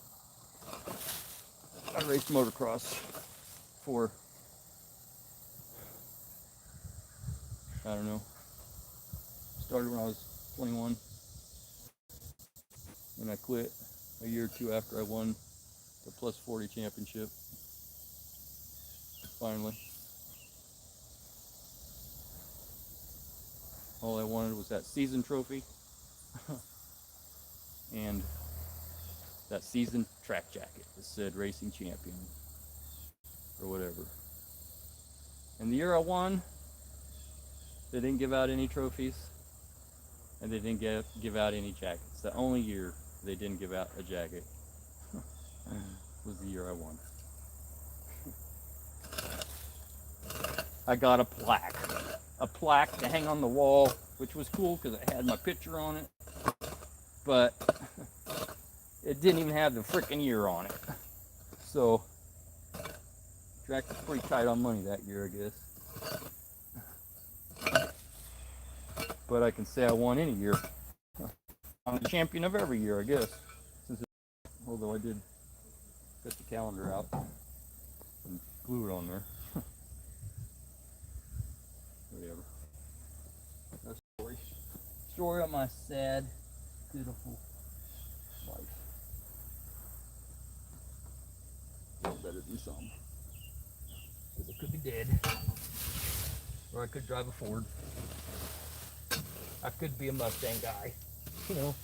I raced motocross for, I don't know, started when I was 21, and I quit a year or two after I won the Plus 40 championship, finally. All I wanted was that season trophy and that season track jacket that said racing champion or whatever. And the year I won, they didn't give out any trophies, and they didn't give out any jackets. The only year they didn't give out a jacket was the year I won. I got a plaque to hang on the wall, which was cool because it had my picture on it, but it didn't even have the frickin' year on it. So track was pretty tight on money that year, I guess. But I can say I won any year. I'm the champion of every year, I guess. Although I did cut the calendar out and glue it on there. Whatever. That's a story. Story of my sad, pitiful life. Well, better than some. Because I could be dead. Or I could drive a Ford. I could be a Mustang guy. You know.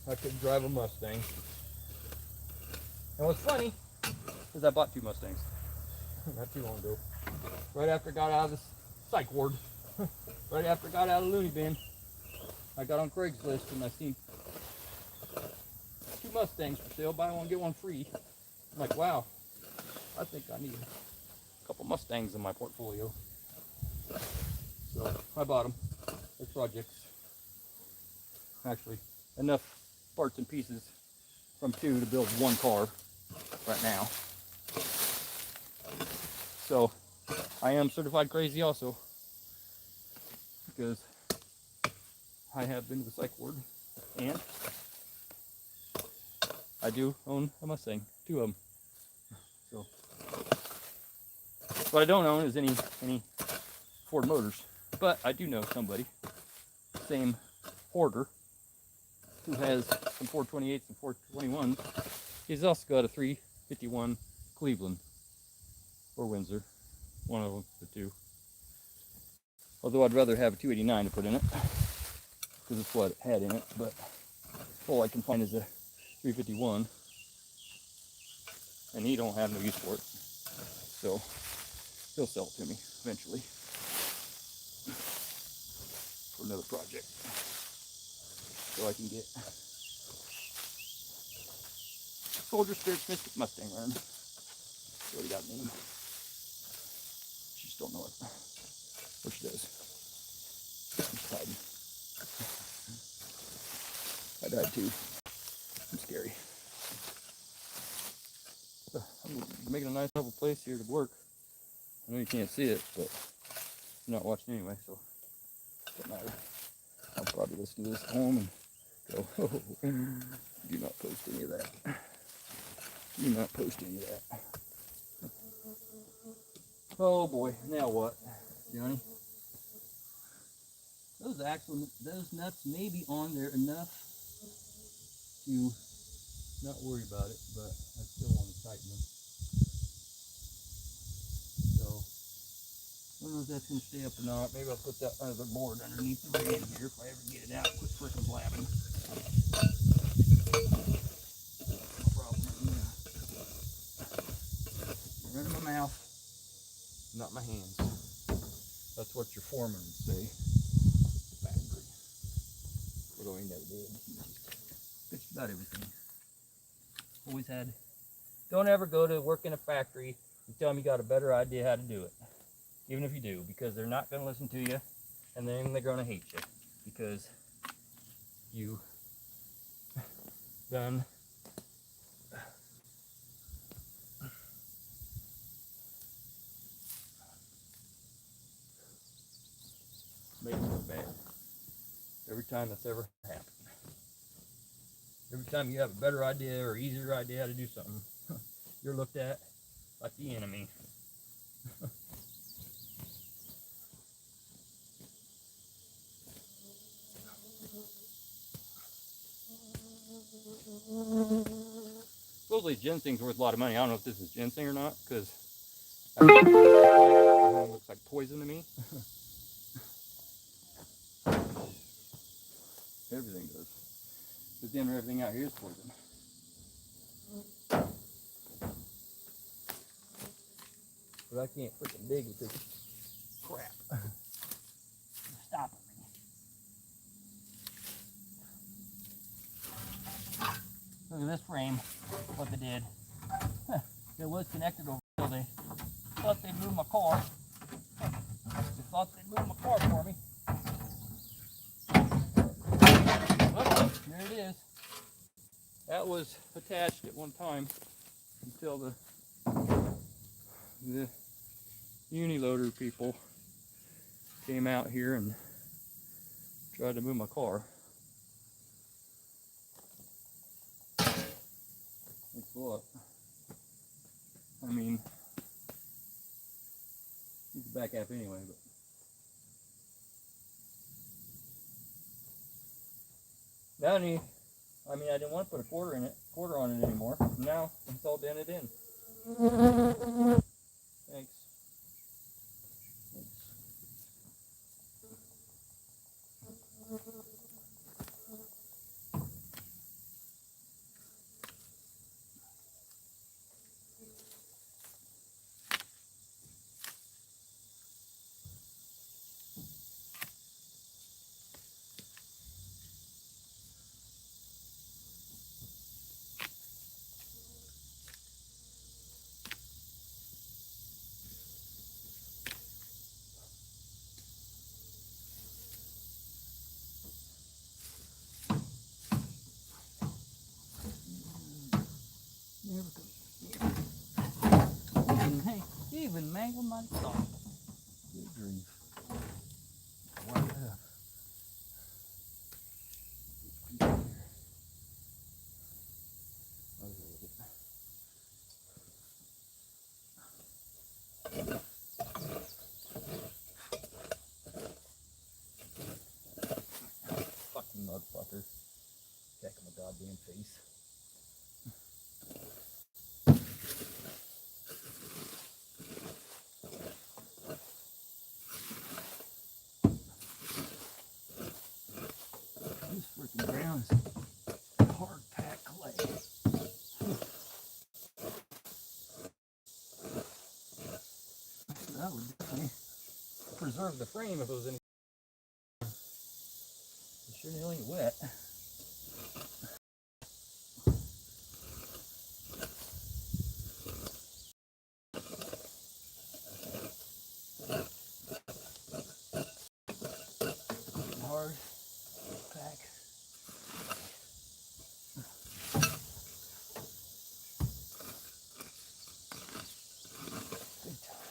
I could drive a Mustang. And what's funny is I bought 2 Mustangs not too long ago. Right after I got out of the psych ward. Right after I got out of the loony bin. I got on Craigslist and I seen 2 Mustangs for sale. Buy one, get one free. I'm like, wow. I think I need a couple Mustangs in my portfolio. So I bought them. They're projects. Actually, enough parts and pieces from 2 to build 1 car right now. So I am certified crazy also, because I have been to the psych ward, and I do own a Mustang, 2 of them. So What I don't own is any Ford Motors. But I do know somebody, same hoarder, who has some 428s and 421s. He's also got a 351 Cleveland or Windsor, one of them, the two. Although I'd rather have a 289 to put in it, because it's what it had in it. But all I can find is a 351, and he don't have no use for it. So he'll sell it to me eventually for another project, so I can get Soldier Spirit's Mystic Mustang run. She already got a name. She just don't know it. Or she does. She's hiding. I died too. I'm scary. I'm making a nice level place here to work. I know you can't see it, but you're not watching anyway, so it doesn't matter. I'll probably listen to this at home and go, oh, do not post any of that. Do not post any of that. Oh boy, now what, Johnny? Those nuts may be on there enough to not worry about it, but I still want to tighten them. So, I don't know if that's going to stay up or not. Maybe I'll put that other board underneath the rig here if I ever get it out. Quit freaking blabbing. No problem. Get rid of my mouth, not my hands. That's what your foreman would say. Factory. Although he never did. Just about everything. Always had. Don't ever go to work in a factory and tell them you got a better idea how to do it. Even if you do, because they're not going to listen to you, and then they're going to hate you because you done made them look bad. Every time that's ever happened. Every time you have a better idea or easier idea how to do something, you're looked at like the enemy. Supposedly ginseng's worth a lot of money. I don't know if this is ginseng or not, because it looks like poison to me. Everything does. Because then everything out here is poison. But I can't freaking dig with this crap. It's stopping me. Look at this frame, what they did. It was connected over here. They thought they'd move my car. They thought they'd move my car for me. But there it is. That was attached at one time until the uniloader people came out here and tried to move my car. Thanks a lot. I mean, it's the back half anyway, but now I mean, I didn't want to put a quarter on it anymore. Now it's all dented in. Thanks. Hey, you even mangled my saw. Good grief. Wipe it up. out there checking my goddamn face. This freaking ground is hard packed clay. That would definitely preserve the frame if it was any. It sure hell ain't wet. Hard pack. Big time.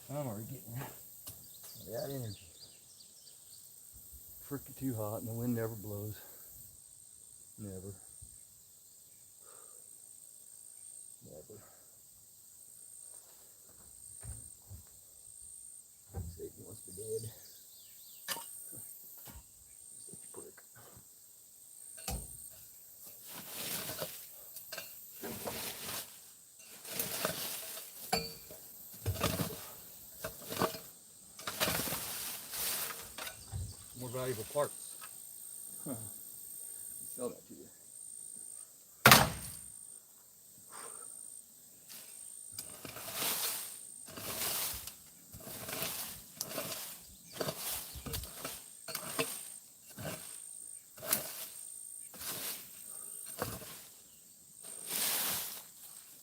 I'm already getting that energy. Freaking too hot and the wind never blows. Never. Never. Satan wants me dead. Such a prick. More valuable parts. Sell that to you.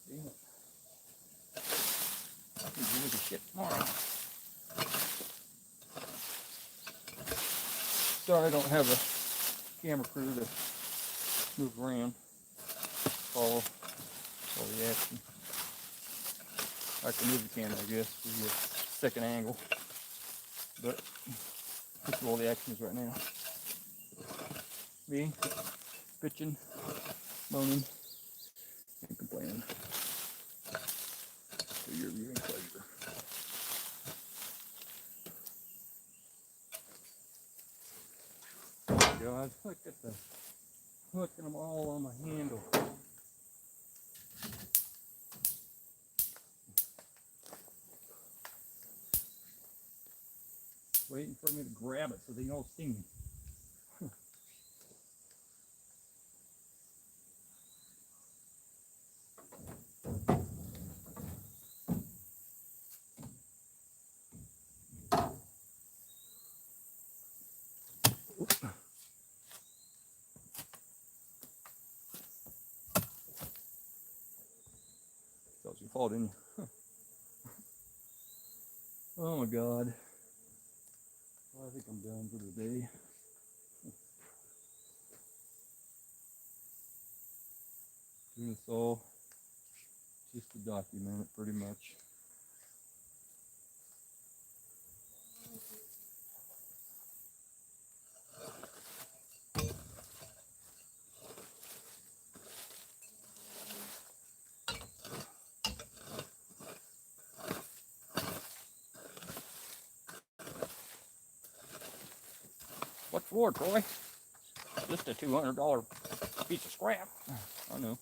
Damn it. I'll be doing the shit tomorrow. Sorry I don't have a camera crew to move around, follow the action. I can move the camera, I guess, give you a second angle, but this is all the action is right now. Me, bitching, moaning, and complaining to your viewing pleasure. God, look at the hooking them all on my handle. Waiting for me to grab it so they don't sting me. Thought you fall, didn't you? Oh my God. Well, I think I'm done for the day. Doing this all just to document it pretty much. What for, Troy? Just a $200 piece of scrap. I know.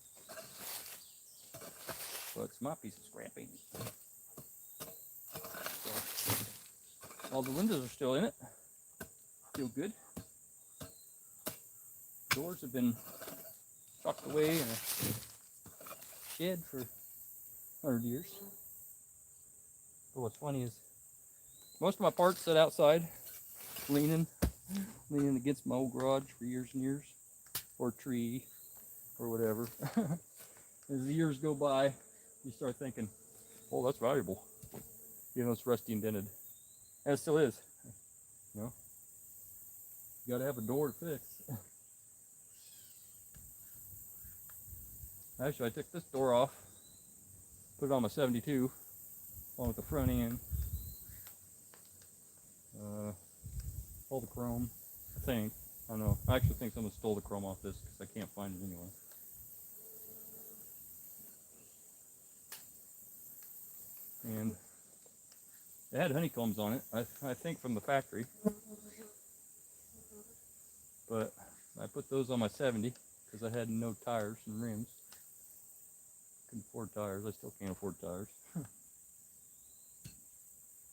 Well, it's my piece of scrap, ain't it? So, all the windows are still in it. Feel good. Doors have been tucked away in a shed for 100 years. But what's funny is most of my parts sit outside, leaning against my old garage for years and years, or tree, or whatever. As the years go by, you start thinking, oh, that's valuable. You know, it's rusty and dented. And it still is. You know, you gotta have a door to fix. Actually, I took this door off, put it on my 72, along with the front end. All the chrome, I think. I don't know. I actually think someone stole the chrome off this because I can't find it anywhere. And it had honeycombs on it, I think from the factory. But I put those on my 70 because I had no tires and rims. Couldn't afford tires. I still can't afford tires.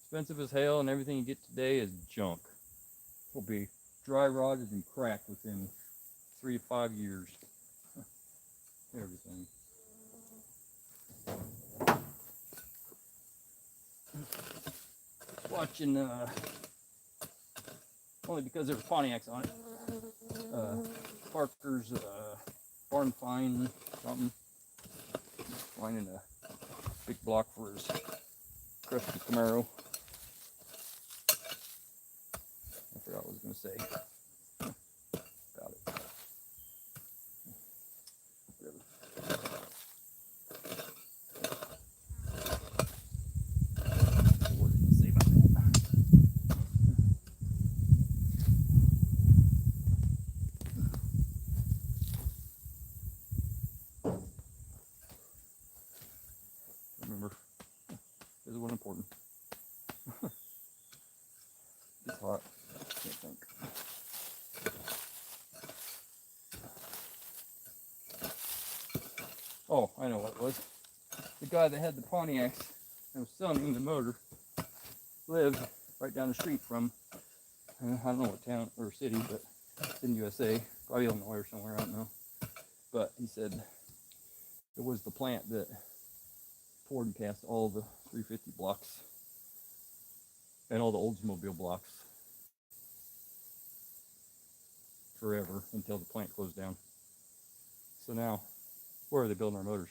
Expensive as hell, and everything you get today is junk. Will be dry rotted and cracked within 3 to 5 years. Everything. Watching only because there were Pontiacs on it. Parker's barn find something. Finding a big block for his Christmas Camaro. I forgot what I was going to say about it. Whatever. What was I going to say about that? Remember, this is what important. It's hot. Can't think. Oh, I know what it was. The guy that had the Pontiacs and was selling him the motor lived right down the street from, I don't know what town or city, but it's in USA, probably Illinois or somewhere, I don't know. But he said it was the plant that poured and cast all the 350 blocks and all the Oldsmobile blocks forever until the plant closed down. So now, where are they building our motors?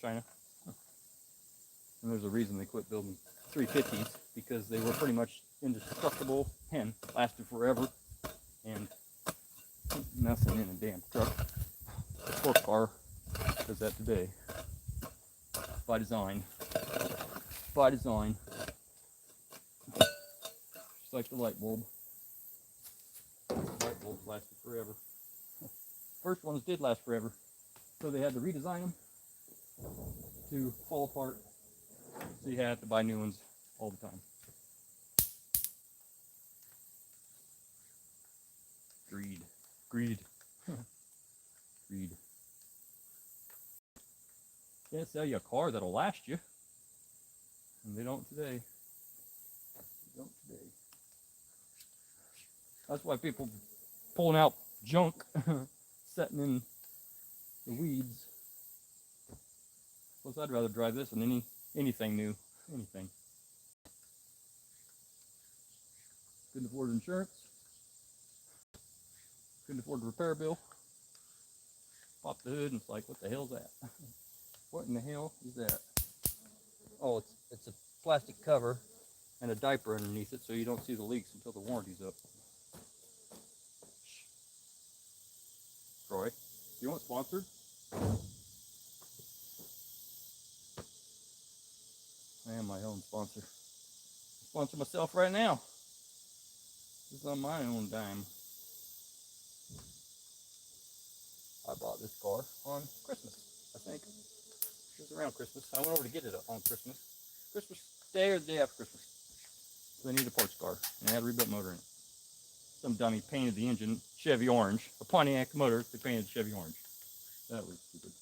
China? And there's a reason they quit building 350s, because they were pretty much indestructible and lasted forever, and nothing in a damn truck. A sports car does that today. By design. By design. Just like the light bulb. Light bulbs lasted forever. First ones did last forever, so they had to redesign them to fall apart. So you had to buy new ones all the time. Greed. Greed. Greed. Can't sell you a car that'll last you. And they don't today. They don't today. That's why people pulling out junk, sitting in the weeds. Plus, I'd rather drive this than anything new. Anything. Couldn't afford insurance. Couldn't afford the repair bill. Pop the hood and it's like, what the hell's that? What in the hell is that? Oh, it's a plastic cover and a diaper underneath it so you don't see the leaks until the warranty's up. Troy, you want sponsored? I am my own sponsor. Sponsor myself right now. This is on my own dime. I bought this car on Christmas, I think. It was around Christmas. I went over to get it on Christmas. Christmas Day or the day after Christmas. So they needed a parts car, and it had a rebuilt motor in it. Some dummy painted the engine Chevy orange. A Pontiac motor, they painted Chevy orange. That was stupid.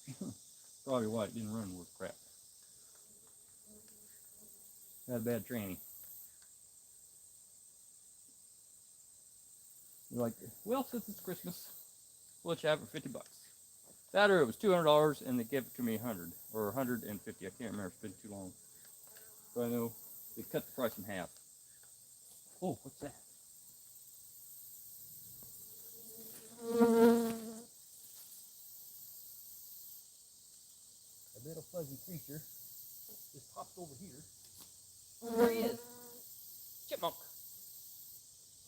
Probably why it didn't run worth crap. Had a bad tranny. You're like, well, since it's Christmas, we'll let you have it for $50. That or it was $200 and they gave it to me $100 or $150. I can't remember. It's been too long. But I know they cut the price in half. Oh, what's that? A little fuzzy creature just popped over here. There he is. Chipmunk.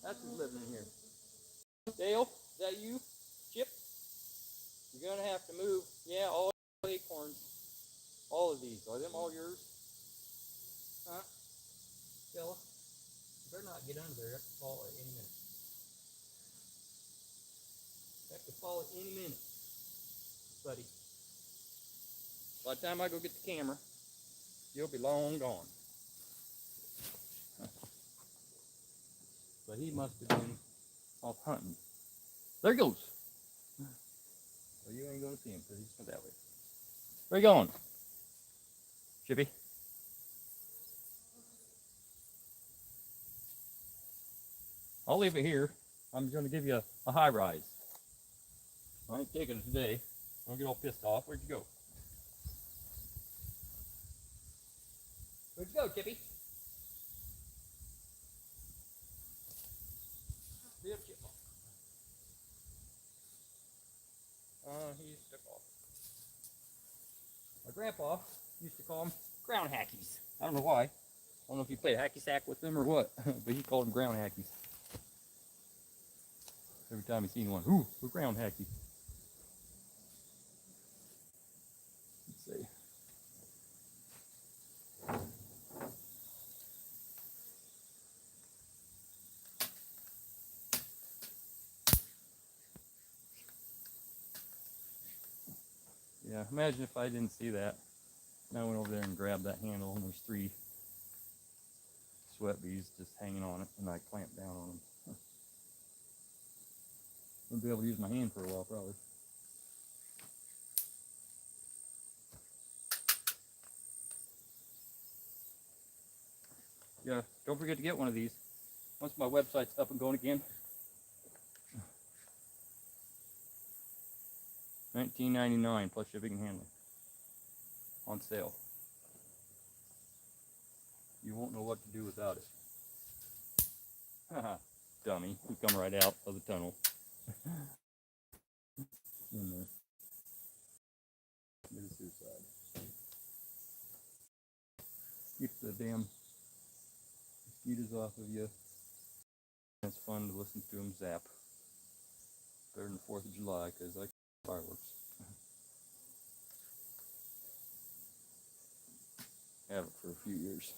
That's who's living in here. Dale, is that you? Chip? You're going to have to move. Yeah, all the acorns. All of these. Are them all yours? Huh? Fella? You better not get under there. It could fall at any minute. could fall at any minute, buddy. By the time I go get the camera, you'll be long gone. But he must have been off hunting. There he goes. Well, you ain't gonna see him because he's not that way. Where you going? Chippy? I'll leave it here. I'm gonna give you a high rise. I ain't taking it today. Don't get all pissed off. Where'd you go? Where'd you go, Chippy? Be a chipmunk. He took off. My grandpa used to call them ground hackies. I don't know why. I don't know if he played hacky sack with them or what, but he called them ground hackies. Every time he seen one, ooh, a ground hacky. Let's see. Yeah, imagine if I didn't see that. And I went over there and grabbed that handle, and there's 3 sweat bees just hanging on it, and I clamped down on them. Wouldn't be able to use my hand for a while, probably. Yeah, don't forget to get one of these. Once my website's up and going again. $19.99 plus shipping and handling. On sale. You won't know what to do without it. Haha, dummy. You come right out of the tunnel. In there. Committed suicide. Keep the damn mosquitoes off of you. It's fun to listen to them zap. Better than the 4th of July, because I like fireworks. Have it for a few years.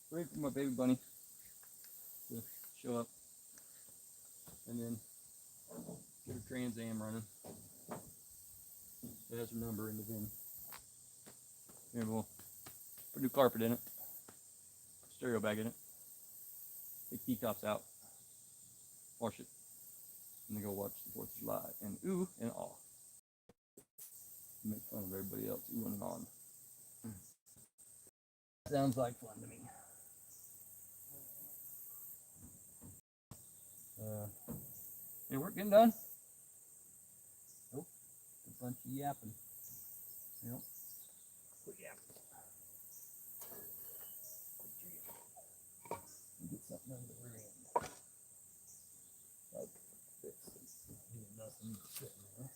Wait for my baby bunny to show up, and then get her Trans Am running. It has her number in the VIN. And we'll put new carpet in it, stereo bag in it, take key-tops out, wash it, and then go watch the 4th of July and ooh and awe. Make fun of everybody else ooh and on. Sounds like fun to me. Any work getting done? Nope. A bunch of yapping. Yep. Quit yapping. Get something under the rear end. Like this. Nothing sitting there.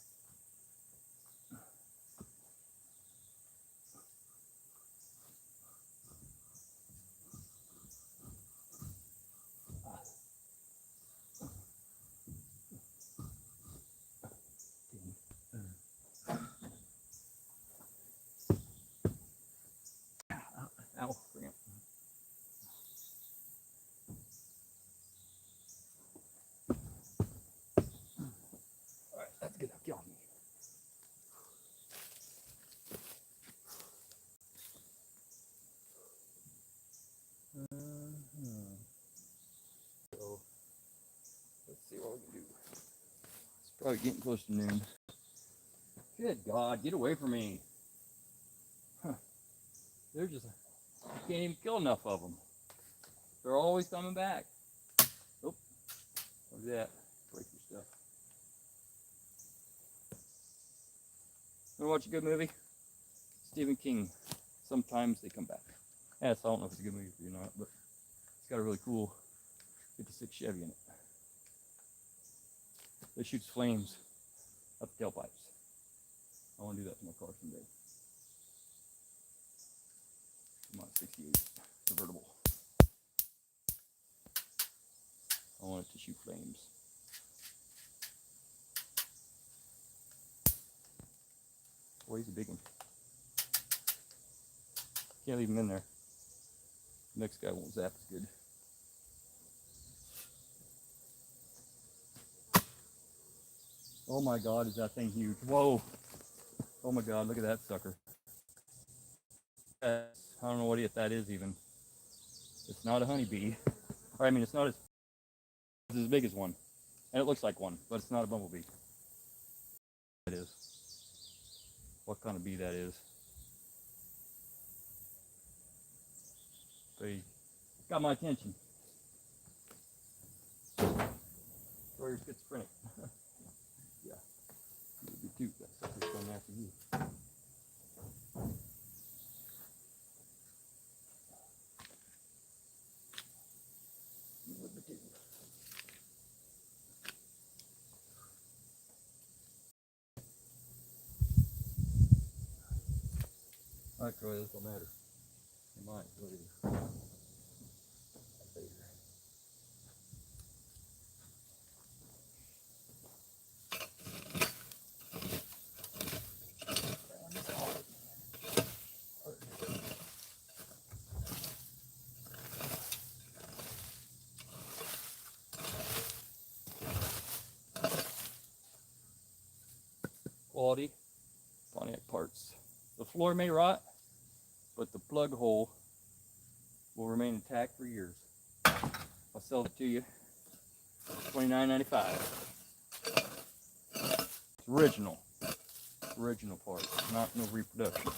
Ow, ramp. Alright, that's gonna kill me. So, let's see what we can do. It's probably getting close to noon. Good God, get away from me. Huh. They're just, you can't even kill enough of them. They're always coming back. Oh, look at that. Break your stuff. Wanna watch a good movie? Stephen King. Sometimes they come back. Yes, I don't know if it's a good movie for you or not, but it's got a really cool 56 Chevy in it. It shoots flames up the tailpipes. I want to do that to my car someday. My 68 convertible. I want it to shoot flames. Boy, he's a big one. Can't leave him in there. Next guy won't zap as good. Oh my God, is that thing huge? Whoa. Oh my God, look at that sucker. I don't know what that is even. It's not a honeybee. Or, I mean, it's not as big as one. And it looks like one, but it's not a bumblebee. It is. What kind of bee that is. But he got my attention. Or you're schizophrenic. Yeah. Maybe too. That sucker's coming after you. Alright, Troy, this don't matter. It might, later. Quality Pontiac parts. The floor may rot, but the plug hole will remain intact for years. I'll sell it to you. $29.95. It's original. Original parts, not no reproduction.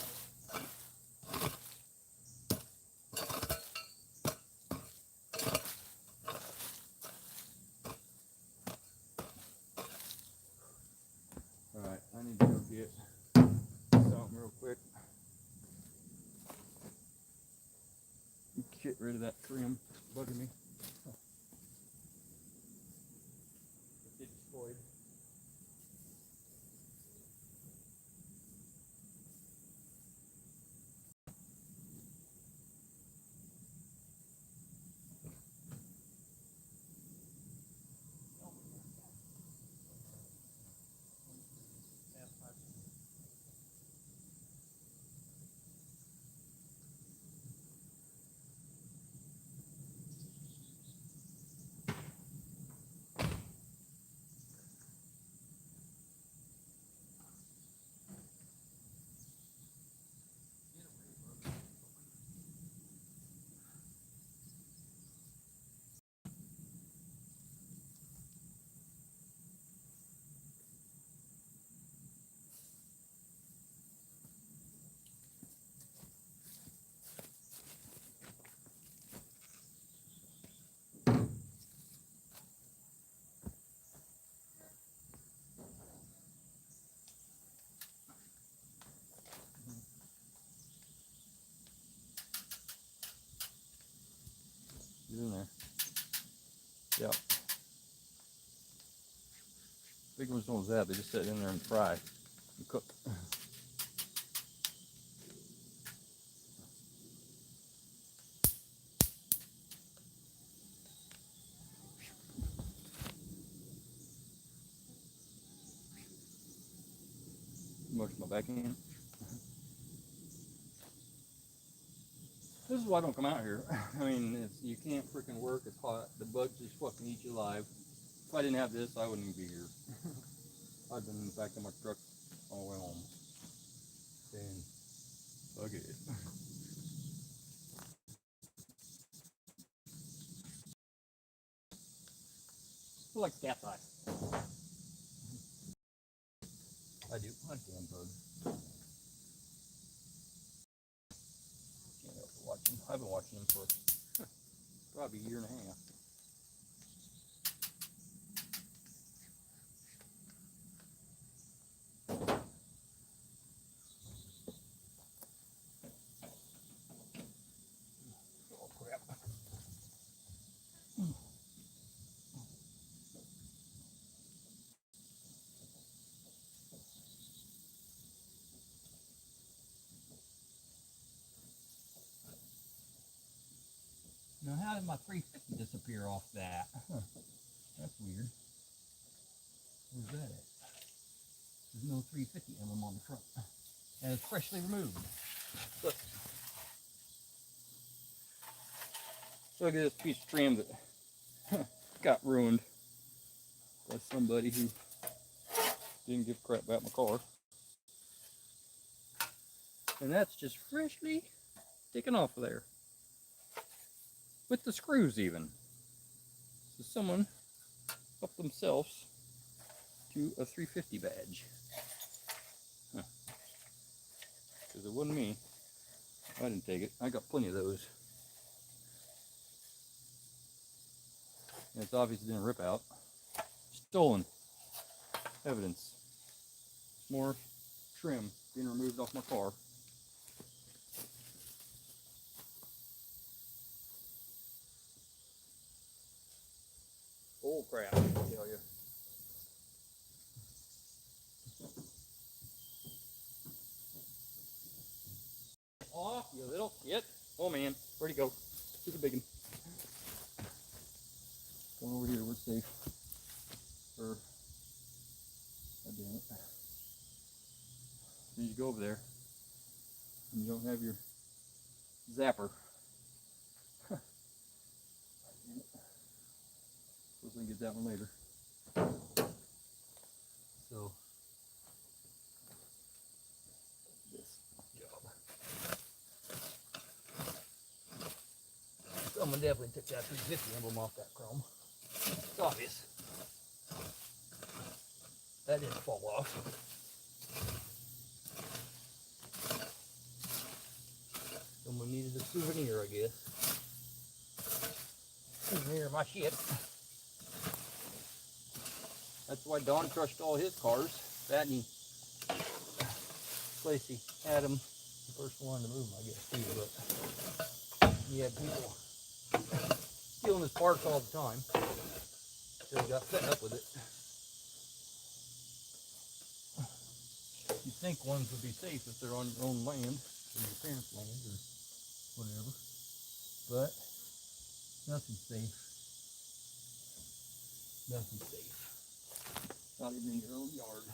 Alright, I need to go get something real quick. Get rid of that trim bugging me. Get destroyed. Get in there. Yep. Big ones don't zap, they just sit in there and fry and cook. Much my backhand. This is why I don't come out here. I mean, you can't freaking work. It's hot. The bugs just fucking eat you alive. If I didn't have this, I wouldn't even be here. I'd been in the back of my truck all the way home. And fuck it. I like cat's eye. I do. I damn bug. Can't help but watch him. I've been watching him for probably a year and a half. Oh crap. Now how did my 350 disappear off that? Huh. That's weird. Where's that at? There's no 350 emblem on the front. And it's freshly removed. Look. Look at this piece of trim that got ruined by somebody who didn't give a crap about my car. And that's just freshly taken off of there. With the screws even. So someone helped themselves to a 350 badge. Because it wasn't me. I didn't take it. I got plenty of those. And it's obvious it didn't rip out. Stolen. Evidence. More trim being removed off my car. Oh crap, I tell you. Off, you little shit. Oh man, where'd he go? He's a big one. Going over here, we're safe. God damn it. Then you go over there and you don't have your zapper. Suppose we can get that one later. So this job. Someone definitely took that 350 emblem off that chrome. It's obvious. That didn't fall off. Someone needed a souvenir, I guess. Souvenir of my shit. That's why Don crushed all his cars. That and Lacey had him the first one to move them, I guess, too. But he had people stealing his parts all the time. So he got fed up with it. You'd think ones would be safe if they're on your own land, or your parents' land, or whatever. But nothing's safe. Nothing's safe. Not even in your own yard.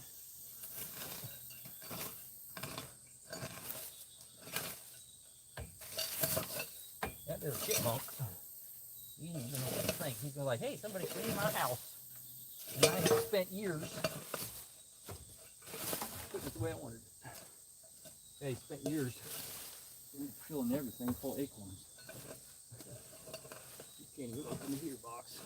That little chipmunk, he didn't even know what to think. He's going like, hey, somebody cleaned my house. And I have spent years putting it the way I wanted it. Yeah, he spent years filling everything full of acorns. You can't even open the heater box.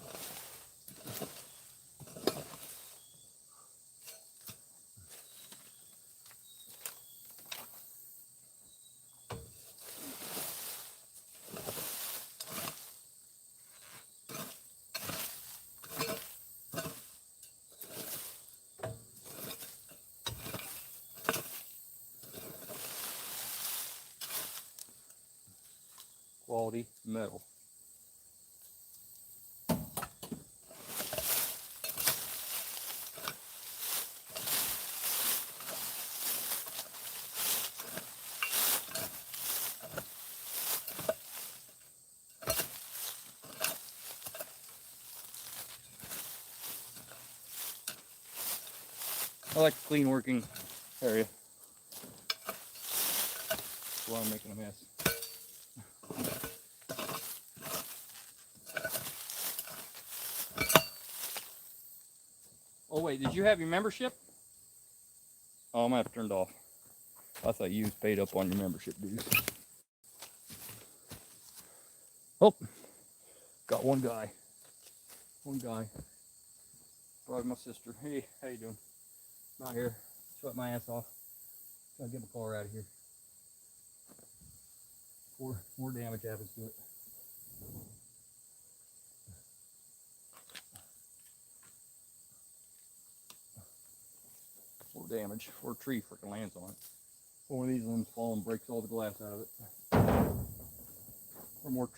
Quality metal. I like a clean working area. That's why I'm making a mess. Oh wait, did you have your membership? Oh, I'm gonna have to turn it off. I thought you was paid up on your membership dues. Oh, got one guy. One guy. Probably my sister. Hey, how you doing? Not here. Sweat my ass off. Trying to get my car out of here. Before more damage happens to it. More damage before a tree freaking lands on it. Or one of these limbs fall and breaks all the glass out of it. Or more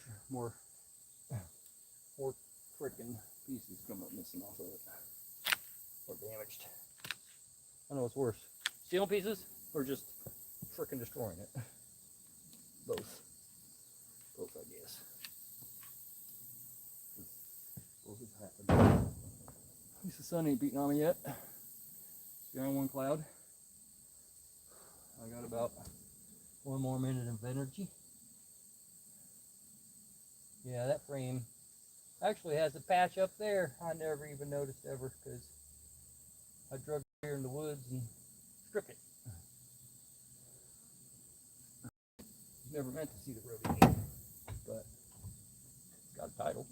freaking pieces come up missing off of it. Or damaged. I don't know what's worse. Stealing pieces or just freaking destroying it. Both. Both, I guess. Both have happened. At least the sun ain't beating on me yet. Sky on one cloud. I got about 1 more minute of energy. Yeah, that frame actually has a patch up there. I never even noticed ever because I drug it here in the woods and stripped it. Never meant to see the road again, but it's got a title.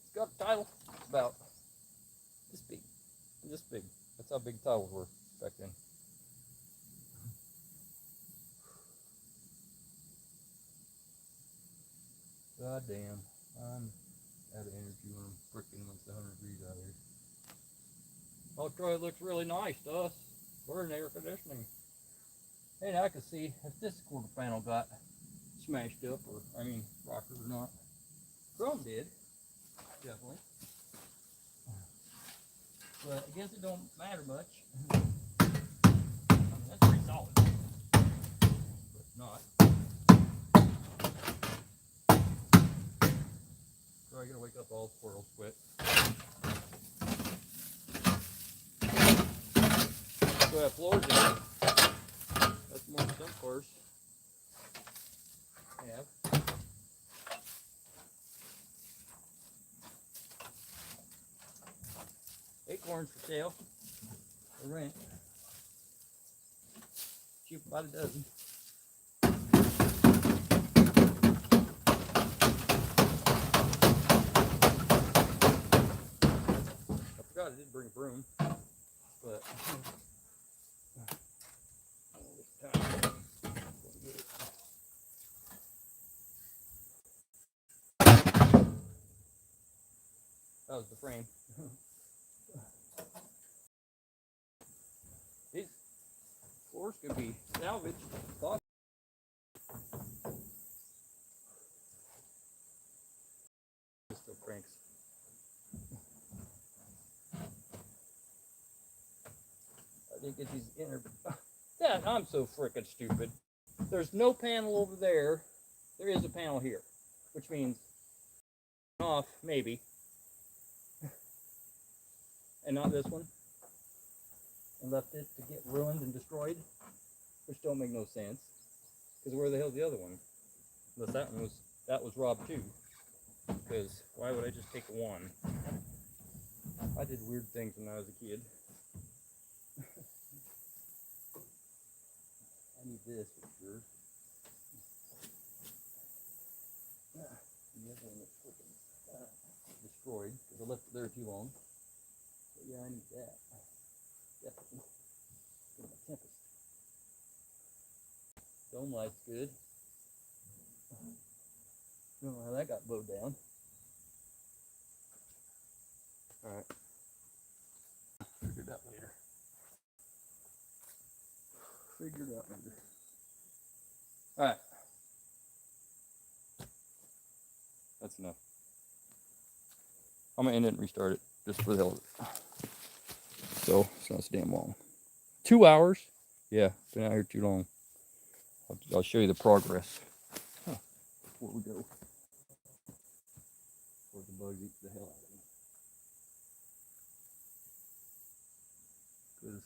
It's got a title. It's about this big. This big. That's how big titles were back then. God damn. I'm out of energy when I'm freaking with the 100 degrees out here. Oh, Troy, it looks really nice to us. We're in air conditioning. Hey, now I can see if this quarter panel got smashed up, or, I mean, rocker or not. Chrome did, definitely. But I guess it don't matter much. I mean, that's pretty solid. But not. Troy, you're gonna wake up all the squirrels quick. So that floor's in. That's more than some cars have. Acorns for sale, for rent. Cheap about a dozen. I forgot I did bring a broom, but that was the frame. These floors could be salvaged. Still cranks. I think it's these inner. That I'm so frickin' stupid. There's no panel over there. There is a panel here, which means off maybe, and not this one. And left it to get ruined and destroyed, which don't make no sense. Because where the hell's the other one? Unless that was robbed too. Because why would I just take one? I did weird things when I was a kid. I need this for sure. The other one looks freaking destroyed because I left it there too long. But yeah, I need that. Definitely. Get my Tempest. Dome light's good. Don't know how that got bowed down. Alright. Figure it out later. Alright. That's enough. I'm gonna end it and restart it just for the hell of it. So it's not so damn long. 2 hours? Yeah, been out here too long. I'll show you the progress before we go. Before the bugs eat the hell out of me. Because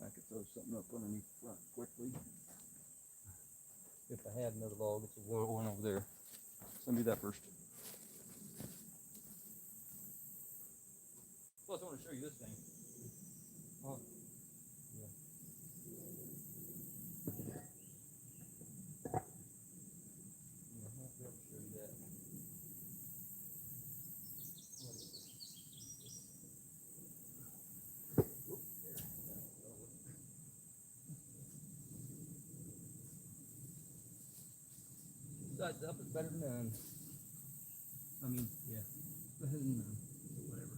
I could throw something up underneath the front quickly. If I had another log, it's a one over there. So let me do that first. Plus, I want to show you this thing. Oh, yeah. I won't be able to show you that. Oop, there. Sides up is better than none. I mean, yeah, better than none. Whatever.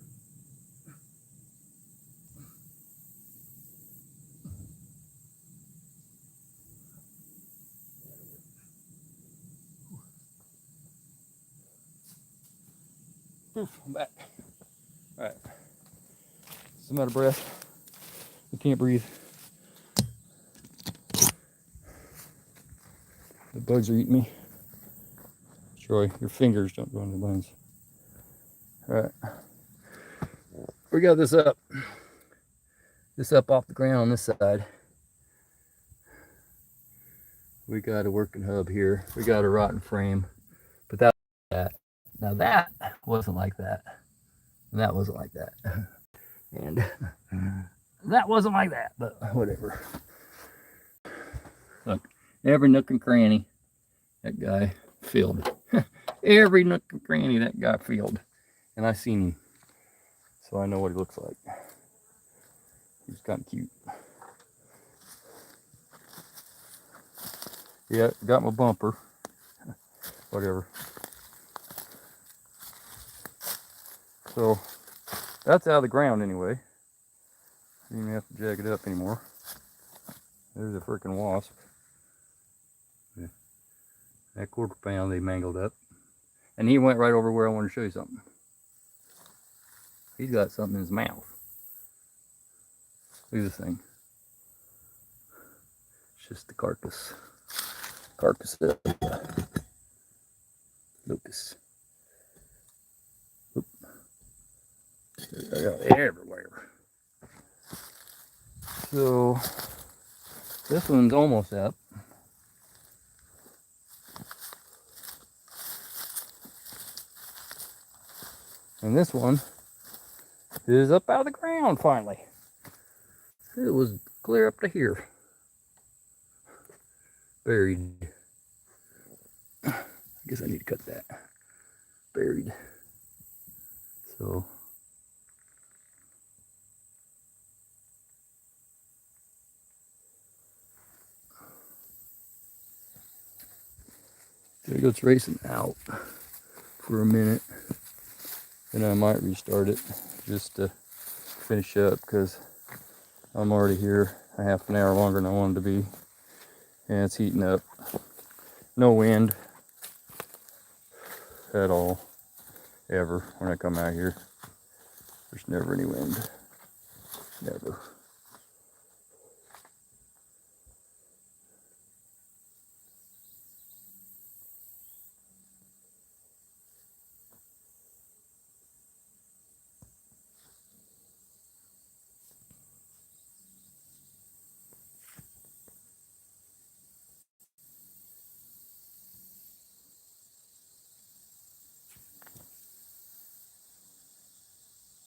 I'm back. Alright. I'm out of breath. I can't breathe. The bugs are eating me. Troy, your fingers don't go in the buns. Alright. We got this up. This up off the ground on this side. We got a working hub here. We got a rotten frame. that. Now that wasn't like that. And that wasn't like that. And that wasn't like that, but whatever. Look, every nook and cranny that guy filled. Every nook and cranny that guy filled. And I seen him. So I know what he looks like. He's kind of cute. Yeah, got my bumper. Whatever. So that's out of the ground anyway. You don't have to jag it up anymore. There's a freaking wasp. Yeah. That 1/4 pound they mangled up. And he went right over where I wanted to show you something. He's got something in his mouth. Look at this thing. It's just the carcass. Carcass of locust. Oop. I got it everywhere. So this one's almost up. And this one is up out of the ground finally. It was clear up to here. Buried. I guess I need to cut that. Buried. So deadgoatsRacing out for a minute. And I might restart it just to finish up because I'm already here a half an hour longer than I wanted to be. And it's heating up. No wind at all, ever, when I come out here. There's never any wind. Never.